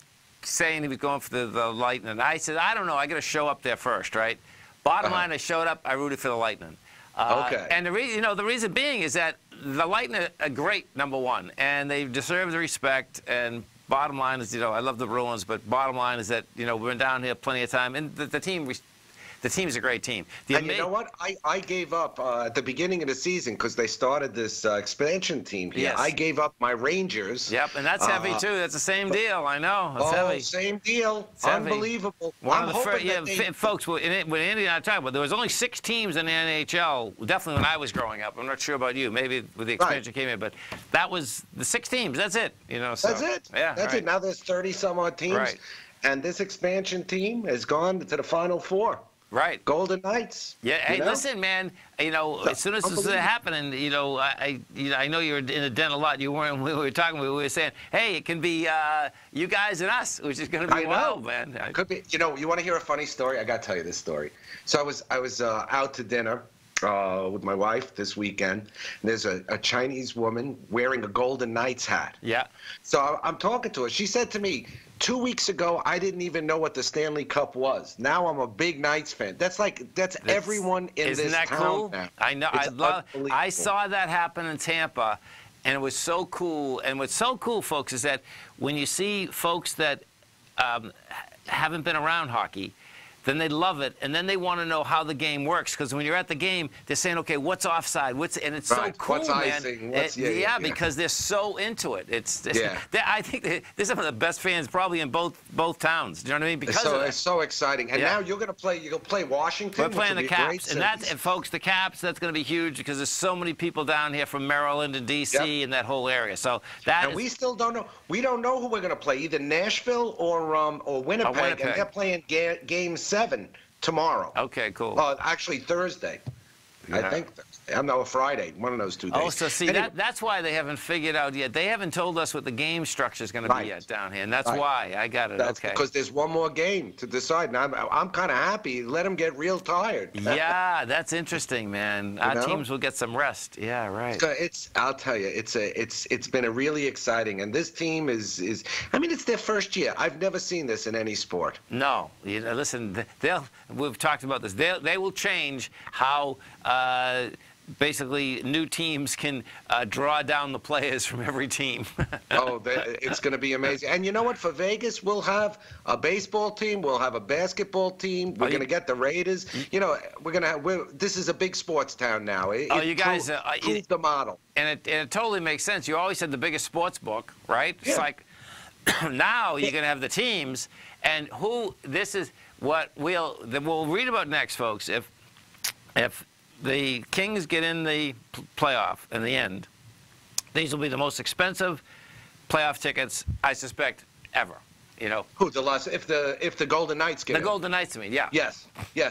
saying he was going for the Lightning. And I said, I don't know, I got to show up there first, right? Bottom line, I showed up, I rooted for the Lightning. Okay. And the reason being is that the Lightning are great, number one, and they deserve the respect. And bottom line is, I love the Bruins, but bottom line is that, we've been down here plenty of time, and the team is a great team. And you know what? I gave up at the beginning of the season because they started this expansion team here. Yes. I gave up my Rangers. Yep, and that's heavy too. That's the same deal. I know. It's heavy. Same deal. It's heavy. Unbelievable. One of the first, folks, when Andy and I talked about, there was only 6 teams in the NHL. Definitely when I was growing up. I'm not sure about you. Maybe with the expansion came in, but that was the 6 teams. That's it. So, that's it. Yeah, that's it. Now there's 30 some odd teams, and this expansion team has gone to the Final Four. Right. Golden Knights. Yeah. Hey, listen, man. As soon as this is happening, I know you're in the den a lot. You weren't. We were talking. We were saying, hey, it can be you guys and us, which is going to be wild, man. Could be. You want to hear a funny story? I got to tell you this story. So I was out to dinner with my wife this weekend, and there's a Chinese woman wearing a Golden Knights hat. Yeah. So I'm talking to her. She said to me, 2 weeks ago, I didn't even know what the Stanley Cup was. Now I'm a big Knights fan. That's everyone in this town. Isn't that cool? Now. I know. I saw that happen in Tampa, and it was so cool. And what's so cool, folks, is that when you see folks that haven't been around hockey, then they love it, and then they want to know how the game works. Because when you're at the game, they're saying, "Okay, what's offside? And it's so cool, what's man. icing? Yeah, because they're so into it. I think they're some of the best fans probably in both towns. Do you know what I mean? Because it's so exciting. And now you're going to play. You're going to play Washington. We're playing the Caps, and folks, the Caps. That's going to be huge because there's so many people down here from Maryland and D.C. and that whole area. So we still don't know. We don't know who we're going to play. Either Nashville or Winnipeg, and they're playing Game 7 tomorrow. Okay, cool. Actually Thursday. I think I'm not a Friday, one of those 2 days. Oh, so see, anyway, that's why they haven't figured out yet. They haven't told us what the game structure is going to be yet down here, and that's why. I got it. That's because there's one more game to decide, and I'm kind of happy. Let them get real tired. Yeah, that's interesting, man. Our teams will get some rest. Yeah, right. I'll tell you, it's been a really exciting, and this team is. I mean, it's their first year. I've never seen this in any sport. No, listen, we've talked about this. They will change how. Basically, new teams can draw down the players from every team. It's going to be amazing. And you know what? For Vegas, we'll have a baseball team. We'll have a basketball team. We're going to get the Raiders. You know, this is a big sports town now. You guys proved the model. And it totally makes sense. You always had the biggest sports book, right? Yeah. It's like now you're going to have the teams. And this is what we'll read about next, folks. If the Kings get in the playoff in the end, these will be the most expensive playoff tickets, I suspect, ever. You know. Who if the Golden Knights get the Golden Knights, I mean, yeah. Yes,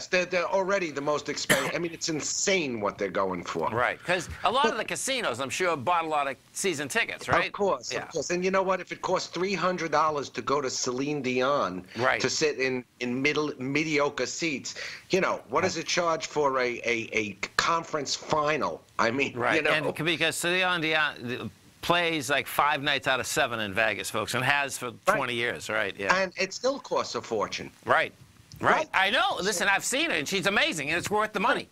they're already the most expensive. I mean, it's insane what they're going for. Right, because a lot of the casinos, I'm sure, bought a lot of season tickets, right? Of course. And you know what? If it costs $300 to go to Celine Dion to sit in mediocre seats, you know, what does it charge for a conference final? I mean, right. You know. And because Celine Dion plays like 5 nights out of 7 in Vegas, folks, and has for 20 years, right? Yeah. And it still costs a fortune. Right. I know. Listen, I've seen her, and she's amazing, and it's worth the money.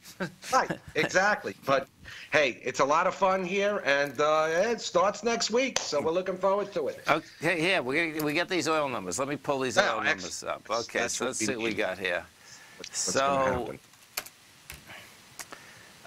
Right. Exactly. But, hey, it's a lot of fun here, and it starts next week, so we're looking forward to it. Okay, here, we get these oil numbers. Let me pull these oil numbers up. Okay, so let's see what we got here. What's going to happen?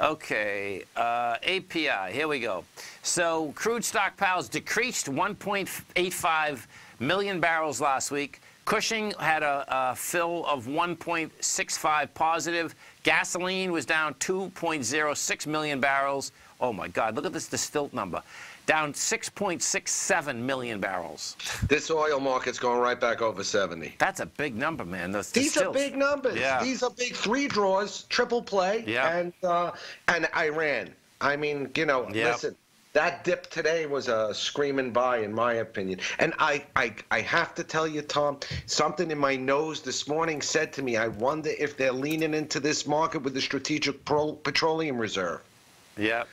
Okay, API, here we go. So crude stockpiles decreased 1.85 million barrels last week. Cushing had a fill of 1.65 positive. Gasoline was down 2.06 million barrels. Oh, my God, look at this distilled number. Down 6.67 million barrels. This oil market's going right back over 70. That's a big number, man. These are big numbers. Yeah. These are big 3 draws, triple play, and Iran. I mean, you know, listen, that dip today was a screaming buy, in my opinion. And I have to tell you, Tom, something in my nose this morning said to me, I wonder if they're leaning into this market with the Strategic Petroleum Reserve. Yeah.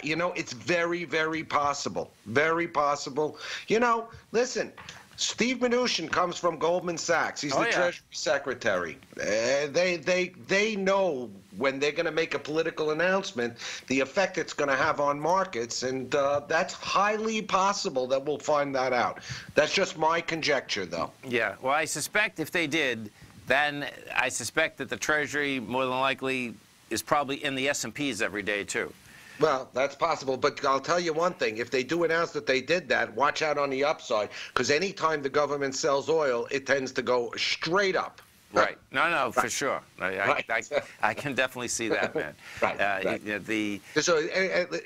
You know, it's very, very possible. Very possible. You know, listen, Steve Mnuchin comes from Goldman Sachs. He's the Treasury Secretary. They know when they're going to make a political announcement, the effect it's going to have on markets, and that's highly possible that we'll find that out. That's just my conjecture, though. Yeah, well, I suspect if they did, then I suspect that the Treasury, more than likely, is probably in the S&Ps every day, too. Well, that's possible, but I'll tell you one thing. If they do announce that they did that, watch out on the upside, because any time the government sells oil, it tends to go straight up. Right. No, for sure. I can definitely see that, man. So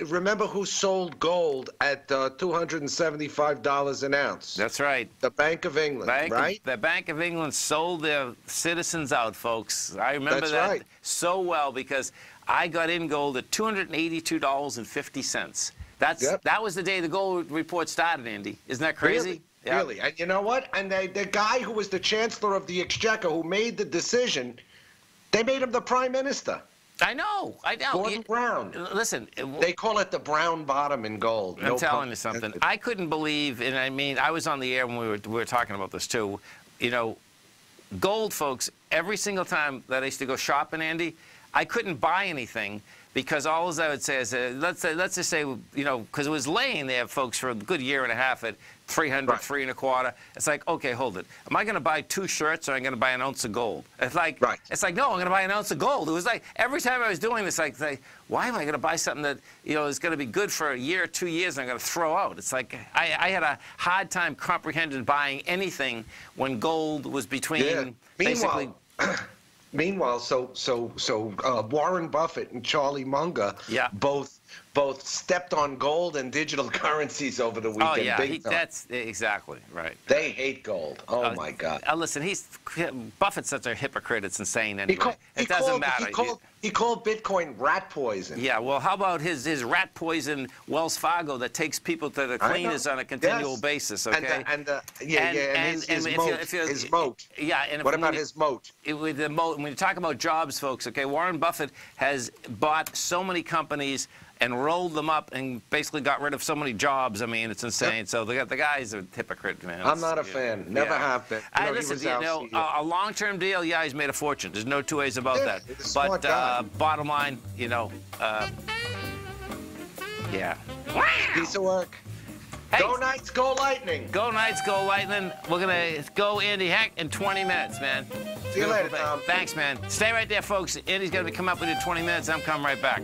remember who sold gold at $275 an ounce? That's right. The Bank of England, right? The Bank of England sold their citizens out, folks. I remember that so well because I got in gold at $282.50. That was the day the gold report started, Andy. Isn't that crazy? Really? And you know what? And the guy who was the Chancellor of the Exchequer who made the decision, they made him the Prime Minister. I know. Gordon Brown. Listen. They call it the brown bottom in gold. I'm telling you something. I couldn't believe, and I mean, I was on the air when we were talking about this too. You know, gold, folks, every single time that I used to go shopping, Andy, I couldn't buy anything because all I would say is, let's just say, you know, because it was laying there, folks, for a good year and a half at 300, right. 3 1/4. It's like, okay, hold it. Am I going to buy 2 shirts or am I going to buy an ounce of gold? It's like, right. It's like, no, I'm going to buy an ounce of gold. It was like every time I was doing this, like, why am I going to buy something that, you know, is going to be good for a year or 2 years and I'm going to throw out? It's like I had a hard time comprehending buying anything when gold was between basically. Meanwhile, Warren Buffett and Charlie Munger both stepped on gold and digital currencies over the weekend. Oh yeah, that's exactly right. They hate gold. Oh my God. Listen, Buffett's such a hypocrite. It's insane. Anyway, it doesn't matter. He called Bitcoin rat poison. Yeah. Well, how about his rat poison Wells Fargo that takes people to the cleaners on a continual basis? Okay. And his moat. Yeah. And what about his moat? With the moat, when you talk about jobs, folks, okay, Warren Buffett has bought so many companies and rolled them up and basically got rid of so many jobs. I mean, it's insane. Yep. So the guy's a hypocrite, man. I'm not a fan. Never have been. Listen, you know, a long-term deal, yeah, he's made a fortune. There's no 2 ways about that. But bottom line, you know, yeah. Piece of work. Hey. Go Knights, go Lightning. Go Knights, go Lightning. We're going to go Andy Heck in 20 minutes, man. See you later, Tom. Thanks, man. Stay right there, folks. Andy's going to come up with you in 20 minutes. I'm coming right back.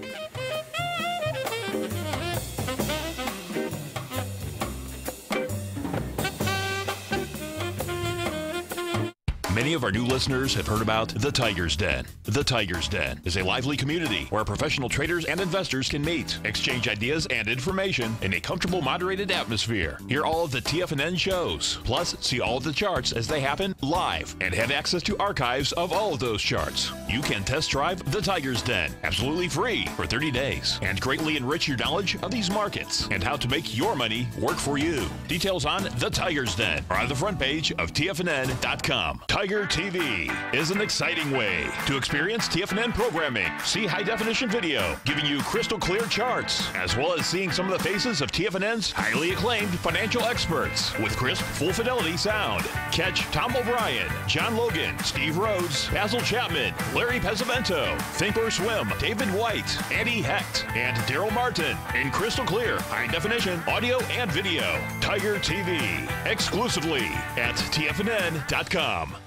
Many of our new listeners have heard about the Tiger's Den. The Tiger's Den is a lively community where professional traders and investors can meet, exchange ideas and information in a comfortable, moderated atmosphere. Hear all of the TFNN shows, plus see all of the charts as they happen live, and have access to archives of all of those charts. You can test drive the Tiger's Den absolutely free for 30 days and greatly enrich your knowledge of these markets and how to make your money work for you. Details on the Tiger's Den are on the front page of TFNN.com. Tiger TV is an exciting way to experience TFNN programming. See high-definition video, giving you crystal clear charts, as well as seeing some of the faces of TFNN's highly acclaimed financial experts with crisp, full-fidelity sound. Catch Tom O'Brien, John Logan, Steve Rhodes, Basil Chapman, Larry Pesavento, Think or Swim, David White, Andy Hecht, and Daryl Martin in crystal clear, high-definition audio and video. Tiger TV, exclusively at TFNN.com.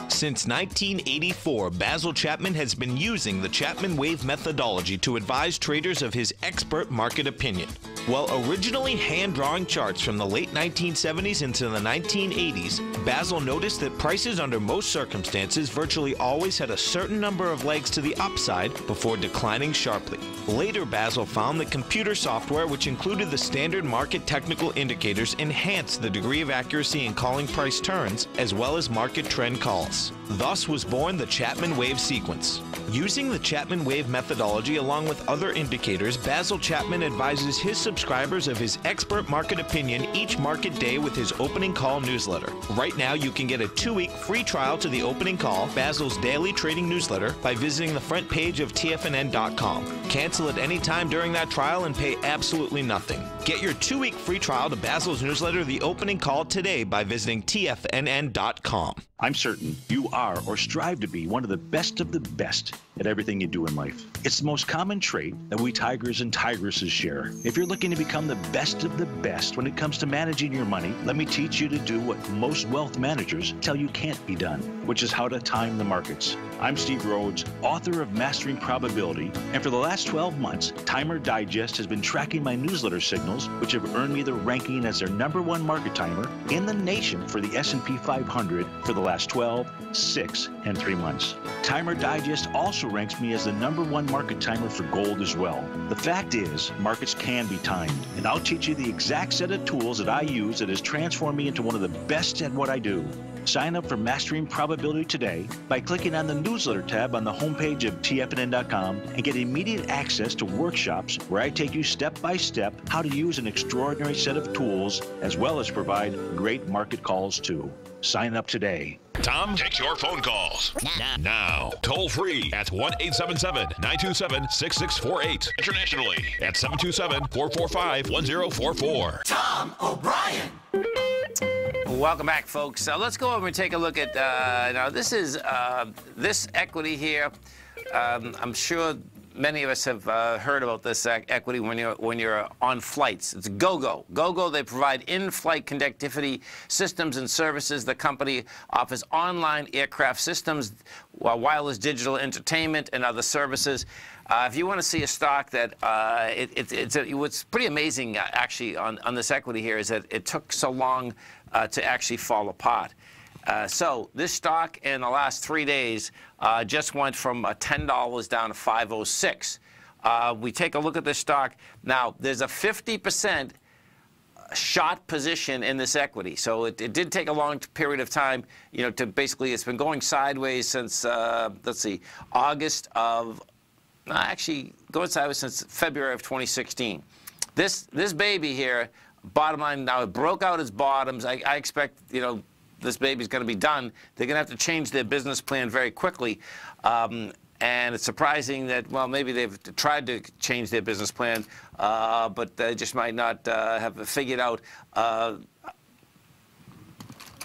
Since 1984, Basil Chapman has been using the Chapman Wave methodology to advise traders of his expert market opinion. While originally hand-drawing charts from the late 1970s into the 1980s, Basil noticed that prices under most circumstances virtually always had a certain number of legs to the upside before declining sharply. Later, Basil found that computer software, which included the standard market technical indicators, enhanced the degree of accuracy in calling price turns, as well as market trend calls. Thus was born the Chapman Wave sequence. Using the Chapman Wave methodology along with other indicators, Basil Chapman advises his subscribers of his expert market opinion each market day with his opening call newsletter. Right now, you can get a 2-week free trial to the opening call, Basil's daily trading newsletter, by visiting the front page of TFNN.com. Cancel at any time during that trial and pay absolutely nothing. Get your 2-week free trial to Basil's newsletter, The Opening Call, today by visiting TFNN.com. I'm certain you are or strive to be one of the best at everything you do in life. It's the most common trait that we tigers and tigresses share. If you're looking to become the best of the best when it comes to managing your money, let me teach you to do what most wealth managers tell you can't be done, which is how to time the markets. I'm Steve Rhodes, author of Mastering Probability, and for the last 12 months, Timer Digest has been tracking my newsletter signals, which have earned me the ranking as their #1 market timer in the nation for the S&P 500 for the last 12, 6, and 3 months. Timer Digest also ranks me as the #1 market timer for gold as well. The fact is, markets can be timed, and I'll teach you the exact set of tools that I use that has transformed me into one of the best at what I do. Sign up for Mastering Probability today by clicking on the newsletter tab on the homepage of TFNN.com and get immediate access to workshops where I take you step by step how to use an extraordinary set of tools as well as provide great market calls too. Sign up today. Tom takes your phone calls now. Toll free at 1-877-927-6648. Internationally at 727-445-1044. Tom O'Brien. Welcome back, folks. Let's go over and take a look at, now this is this equity here. I'm sure many of us have heard about this equity when you're on flights. It's GoGo. GoGo, they provide in-flight connectivity systems and services. The company offers online aircraft systems, wireless digital entertainment, and other services. If you want to see a stock that what's pretty amazing actually on this equity here is that it took so long to actually fall apart. So this stock in the last 3 days just went from $10 down to $5.06. We take a look at this stock. Now, there's a 50% short position in this equity. So it did take a long period of time, you know, to basically, it's been going sideways since, let's see, August of, actually going sideways since February of 2016. This baby here, bottom line, now it broke out its bottoms. I expect, you know, this baby's going to be done. They're going to have to change their business plan very quickly. And it's surprising that, well, maybe they've tried to change their business plan, but they just might not have figured out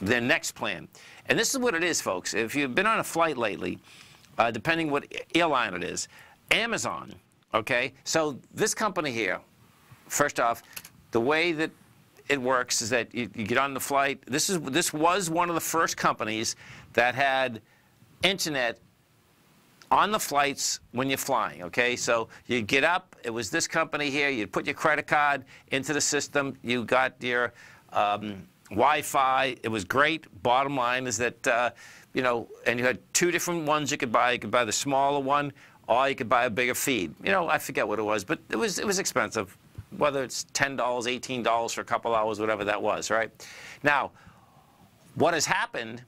their next plan. And this is what it is, folks. If you've been on a flight lately, depending what airline it is, Amazon, okay? So this company here, first off, the way that it works is that you get on the flight. This was one of the first companies that had internet on the flights when you're flying, okay? So you get up, it was this company here, you put your credit card into the system, you got your Wi-Fi, it was great. Bottom line is that, you know, and you had two different ones you could buy. You could buy the smaller one, or you could buy a bigger feed. You know, I forget what it was, but it was expensive. Whether it's $10, $18 for a couple hours, whatever that was, right? Now, what has happened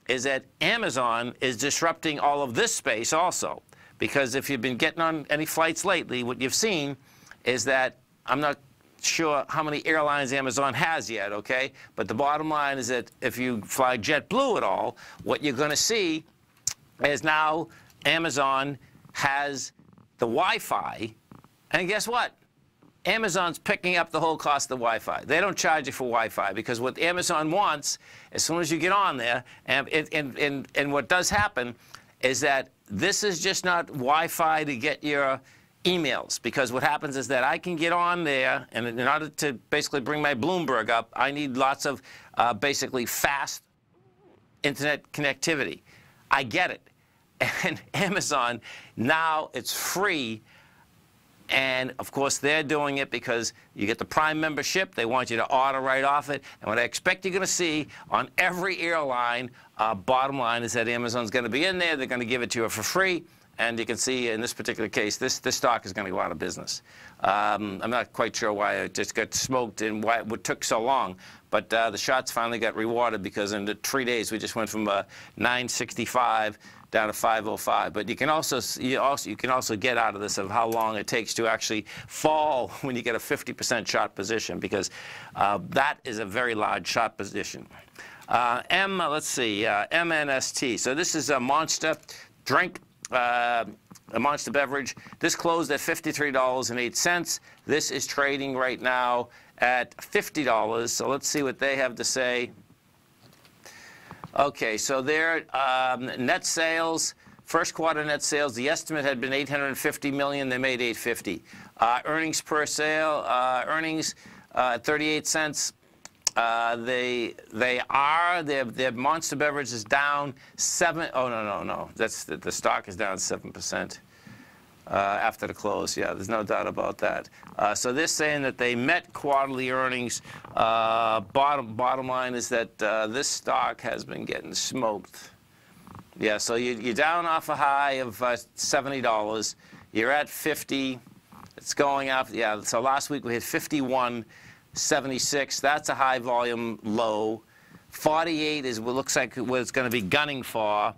is that Amazon is disrupting all of this space also. Because if you've been getting on any flights lately, what you've seen is that, I'm not sure how many airlines Amazon has yet, okay? But the bottom line is that if you fly JetBlue at all, what you're going to see is now Amazon has the Wi-Fi, and guess what? Amazon's picking up the whole cost of the Wi-Fi. They don't charge you for Wi-Fi because what Amazon wants, as soon as you get on there, and what does happen is that this is just not Wi-Fi to get your emails, because what happens is that I can get on there, and in order to basically bring my Bloomberg up, I need lots of basically fast internet connectivity. I get it. And Amazon, now it's free. And, of course, they're doing it because you get the Prime membership. They want you to order right off it. And what I expect you're going to see on every airline, bottom line is that Amazon's going to be in there. They're going to give it to you for free. And you can see in this particular case, this stock is going to go out of business. I'm not quite sure why it just got smoked and why it took so long. But the shots finally got rewarded because in the 3 days we just went from 965 down to 505. But you can also get out of this of how long it takes to actually fall when you get a 50% short position, because that is a very large short position. Let's see, MNST. So this is a Monster drink, a Monster beverage. This closed at $53.08. This is trading right now at $50. So let's see what they have to say. Okay, so their net sales, first quarter net sales, the estimate had been $850 million. They made $850. Earnings per sale, earnings 38 cents. Their Monster beverage is down 7. Oh no. That's the stock is down 7%. After the close, yeah, there's no doubt about that. So they're saying that they met quarterly earnings. Bottom line is that this stock has been getting smoked. Yeah, so you're down off a high of $70. You're at 50. It's going up. Yeah, so last week we hit 51.76. That's a high volume low. 48 is what looks like what it's going to be gunning for.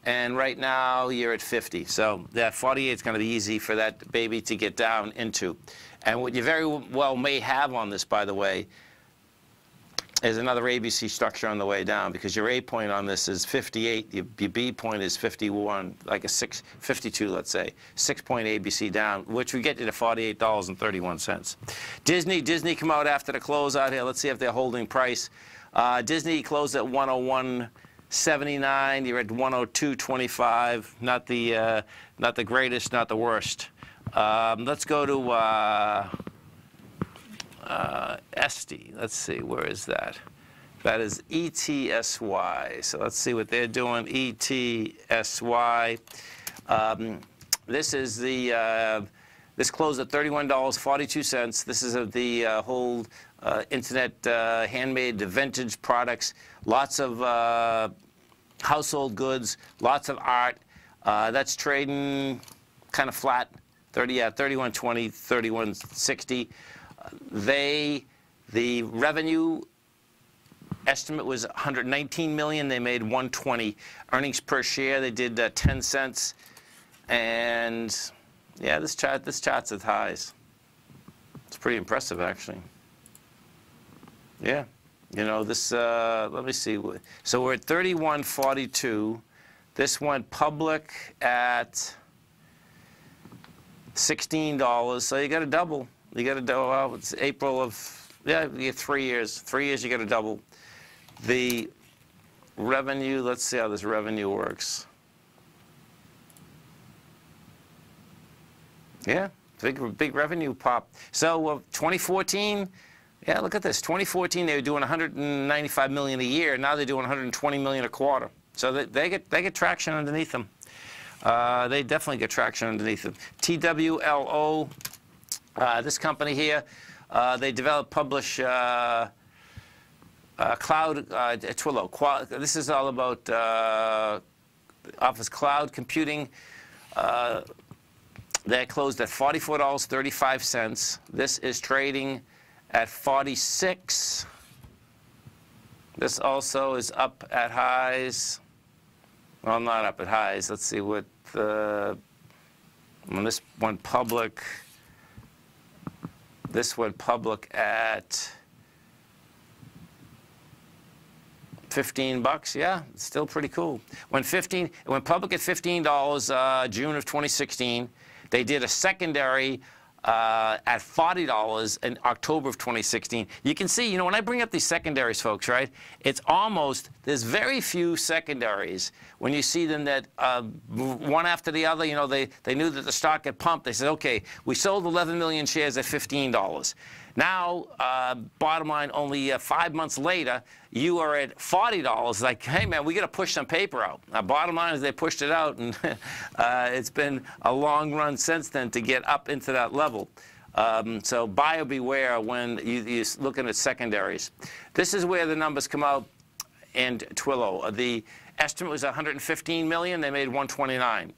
And right now, you're at 50. So that 48 is going to be easy for that baby to get down into. And what you very well may have on this, by the way, is another ABC structure on the way down, because your A point on this is 58. Your B point is 51, like a 52, let's say. 6-point ABC down, which would get you to $48.31. Disney come out after the close out here. Let's see if they're holding price. Disney closed at 101.79. You're at 102.25. Not the greatest, not the worst. Let's go to ESTY. Let's see, where is that? That is ETSY. So let's see what they're doing. ETSY. This is the this closed at $31.42. This is of the whole internet handmade vintage products. Lots of household goods, lots of art. That's trading kind of flat. 31.20, 31.60. The revenue estimate was $119 million. They made $120. Earnings per share, they did 10 cents. And yeah, this chart's at highs. It's pretty impressive, actually. Yeah, you know this. Let me see. So we're at 31.42. This went public at $16. So you got to double. You got to double. Well, it's April of, yeah, you get 3 years. 3 years, you got to double. The revenue, let's see how this revenue works. Yeah, big revenue pop. So 2014, yeah, look at this. 2014, they were doing $195 million a year. Now they're doing $120 million a quarter. So they get traction underneath them. They definitely get traction underneath them. TWLO, this company here, they develop, publish cloud, Twilio. This is all about Office cloud computing. They closed at $44.35. This is trading at 46. This also is up at highs. Well, not up at highs. Let's see what when this went public. This went public at $15. Yeah, it's still pretty cool. It went public at $15 June of 2016. They did a secondary at $40 in October of 2016. You can see, you know, when I bring up these secondaries, folks, right, it's almost, there's very few secondaries when you see them that one after the other, you know, they knew that the stock had pumped. They said, okay, we sold 11 million shares at $15. Now, bottom line, only 5 months later, you are at $40. Like, hey, man, we got to push some paper out. Now, bottom line is they pushed it out, and it's been a long run since then to get up into that level. So buyer beware when you're looking at secondaries. This is where the numbers come out in Twilio. The estimate was $115 million. They made $129.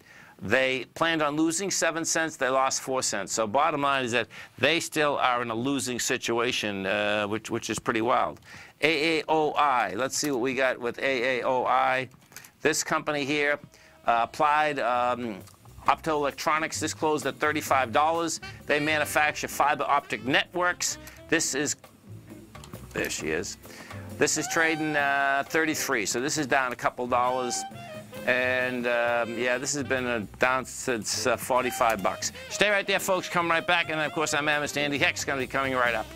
They planned on losing 7 cents. They lost 4 cents. So bottom line is that they still are in a losing situation, which is pretty wild. AAOI. Let's see what we got with AAOI. This company here, Applied Optoelectronics. This closed at $35. They manufacture fiber optic networks. This is, there she is. This is trading 33. So this is down a couple dollars. And yeah, this has been down since $45. Stay right there, folks. Come right back. And then, of course, I'm Mr. Andy Heck's going to be coming right up.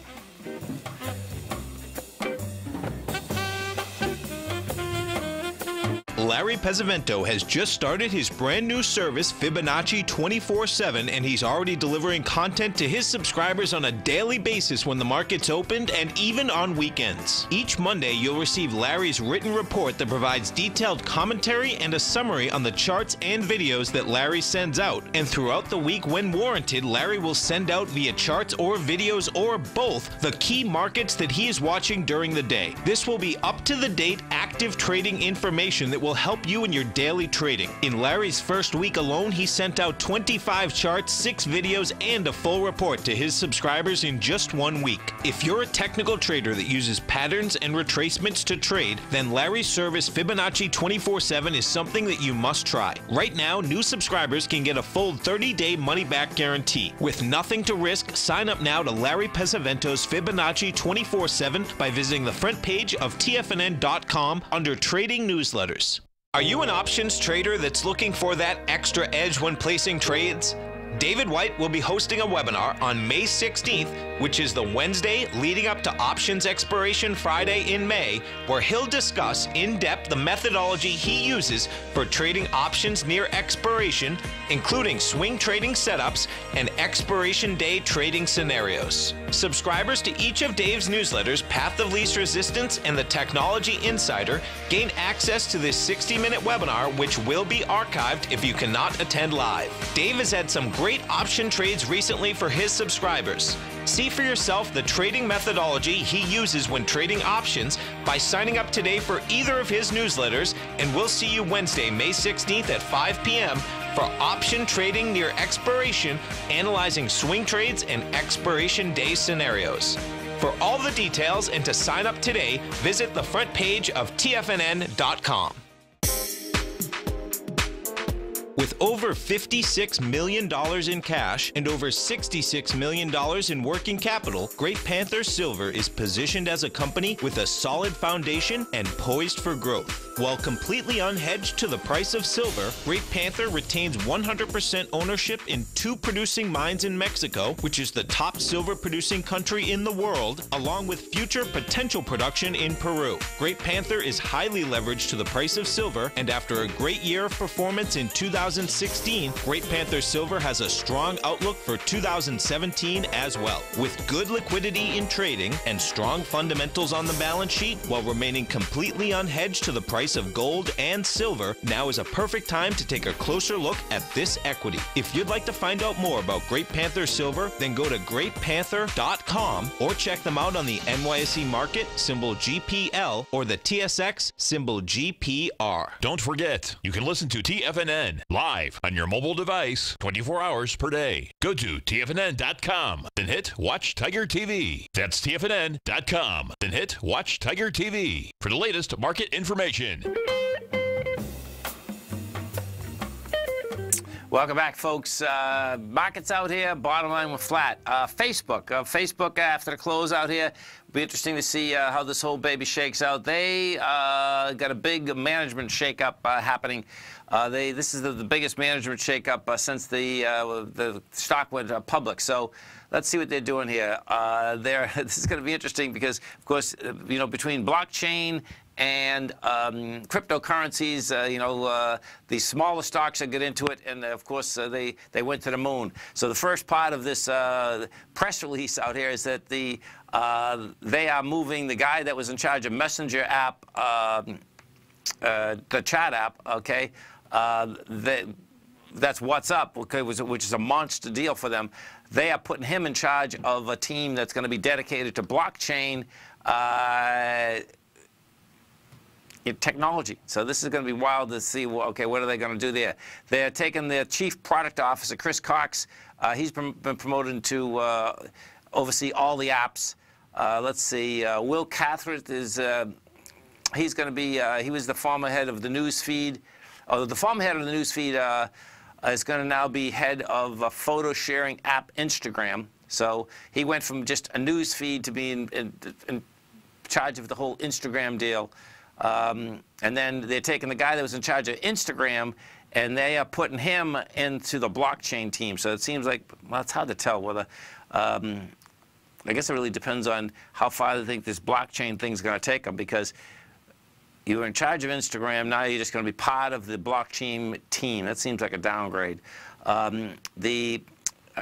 Larry Pesavento has just started his brand new service, Fibonacci 24/7, and he's already delivering content to his subscribers on a daily basis when the market's opened and even on weekends. Each Monday, you'll receive Larry's written report that provides detailed commentary and a summary on the charts and videos that Larry sends out. And throughout the week, when warranted, Larry will send out via charts or videos or both the key markets that he is watching during the day. This will be up-to-the-date, active trading information that will help you in your daily trading. In Larry's first week alone, he sent out 25 charts, 6 videos, and a full report to his subscribers in just 1 week. If you're a technical trader that uses patterns and retracements to trade, then Larry's service Fibonacci 24/7 is something that you must try. Right now, new subscribers can get a full 30-day money-back guarantee. With nothing to risk, sign up now to Larry Pesavento's Fibonacci 24/7 by visiting the front page of TFNN.com under Trading Newsletters. Are you an options trader that's looking for that extra edge when placing trades? David White will be hosting a webinar on May 16th which is the Wednesday leading up to options expiration Friday in May, where he'll discuss in depth the methodology he uses for trading options near expiration, including swing trading setups and expiration day trading scenarios. Subscribers to each of Dave's newsletters, Path of Least Resistance and the Technology Insider, gain access to this 60-minute webinar, which will be archived if you cannot attend live. Dave has had some great option trades recently for his subscribers. See for yourself the trading methodology he uses when trading options by signing up today for either of his newsletters, and we'll see you Wednesday, May 16th at 5 p.m. for option trading near expiration, analyzing swing trades and expiration day scenarios. For all the details and to sign up today, visit the front page of TFNN.com. With over $56 million in cash and over $66 million in working capital, Great Panther Silver is positioned as a company with a solid foundation and poised for growth. While completely unhedged to the price of silver, Great Panther retains 100% ownership in 2 producing mines in Mexico, which is the top silver producing country in the world, along with future potential production in Peru. Great Panther is highly leveraged to the price of silver, and after a great year of performance in 2016, Great Panther Silver has a strong outlook for 2017 as well. With good liquidity in trading and strong fundamentals on the balance sheet, while remaining completely unhedged to the price of gold and silver, now is a perfect time to take a closer look at this equity. If you'd like to find out more about Great Panther Silver, then go to greatpanther.com or check them out on the NYSE market, symbol GPL, or the TSX, symbol GPR. Don't forget, you can listen to TFNN live on your mobile device 24 hours per day. Go to TFNN.com, then hit Watch Tiger TV. That's TFNN.com, then hit Watch Tiger TV for the latest market information. Welcome back, folks. Markets out here, bottom line we're flat. Facebook after the close out here, be interesting to see how this whole baby shakes out. They got a big management shakeup happening. This is the biggest management shakeup since the stock went public. So let's see what they're doing here. This is going to be interesting because, of course, between blockchain and cryptocurrencies, the smaller stocks that get into it, and of course they went to the moon. So the first part of this press release out here is that they are moving the guy that was in charge of Messenger app, the chat app, okay, that's WhatsApp, okay, which is a monster deal for them. They are putting him in charge of a team that's going to be dedicated to blockchain technology. So this is going to be wild to see, okay, what are they going to do there? They're taking their chief product officer, Chris Cox. He's been promoted to oversee all the apps. Let's see, Will Cathert is, he's going to be, he was the former head of the news feed. The former head of the news feed is going to now be head of a photo sharing app, Instagram. So he went from just a news feed to being in charge of the whole Instagram deal. And then they're taking the guy that was in charge of Instagram, and they are putting him into the blockchain team. So it seems like, well, it's hard to tell whether, I guess it really depends on how far they think this blockchain thing's going to take them, because you were in charge of Instagram, now you're just going to be part of the blockchain team. That seems like a downgrade.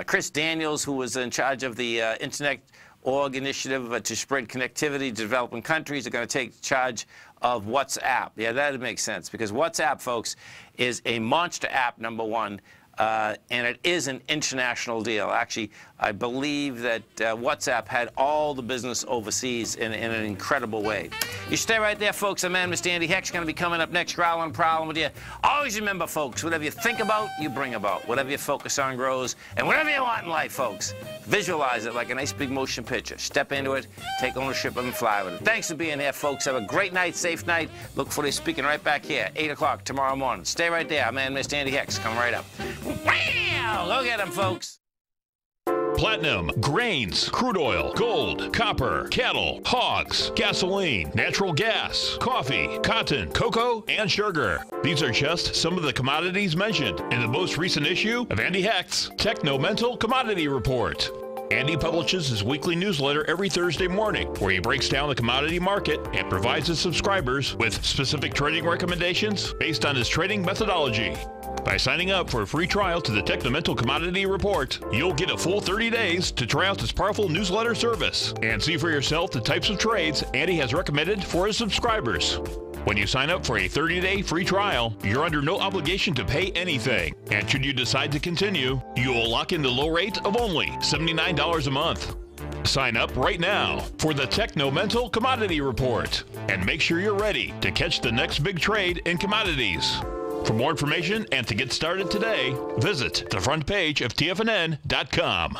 Chris Daniels, who was in charge of the Internet Org initiative to spread connectivity to developing countries, are going to take charge of WhatsApp. Yeah, that makes sense, because WhatsApp, folks, is a monster app, number one, and it is an international deal. Actually, I believe that WhatsApp had all the business overseas in an incredible way. You stay right there, folks. I'm Mr. Andy Heck's going to be coming up next, growling and prowling with you. Always remember, folks, whatever you think about, you bring about. Whatever you focus on grows. And whatever you want in life, folks, visualize it like a nice big motion picture. Step into it, take ownership of it, and fly with it. Thanks for being here, folks. Have a great night, safe night. Look forward to speaking right back here, 8 o'clock tomorrow morning. Stay right there. I'm Mr. Andy Heck's coming right up. Wow! Go get them, folks. Platinum, grains, crude oil, gold, copper, cattle, hogs, gasoline, natural gas, coffee, cotton, cocoa, and sugar. These are just some of the commodities mentioned in the most recent issue of Andy Heck's Techno-Mental Commodity Report. Andy publishes his weekly newsletter every Thursday morning, where he breaks down the commodity market and provides his subscribers with specific trading recommendations based on his trading methodology. By signing up for a free trial to the Technomental Commodity Report, you'll get a full 30 days to try out this powerful newsletter service and see for yourself the types of trades Andy has recommended for his subscribers. When you sign up for a 30-day free trial, you're under no obligation to pay anything. And should you decide to continue, you will lock in the low rate of only $79 a month. Sign up right now for the Technomental Commodity Report and make sure you're ready to catch the next big trade in commodities. For more information and to get started today, visit the front page of TFNN.com.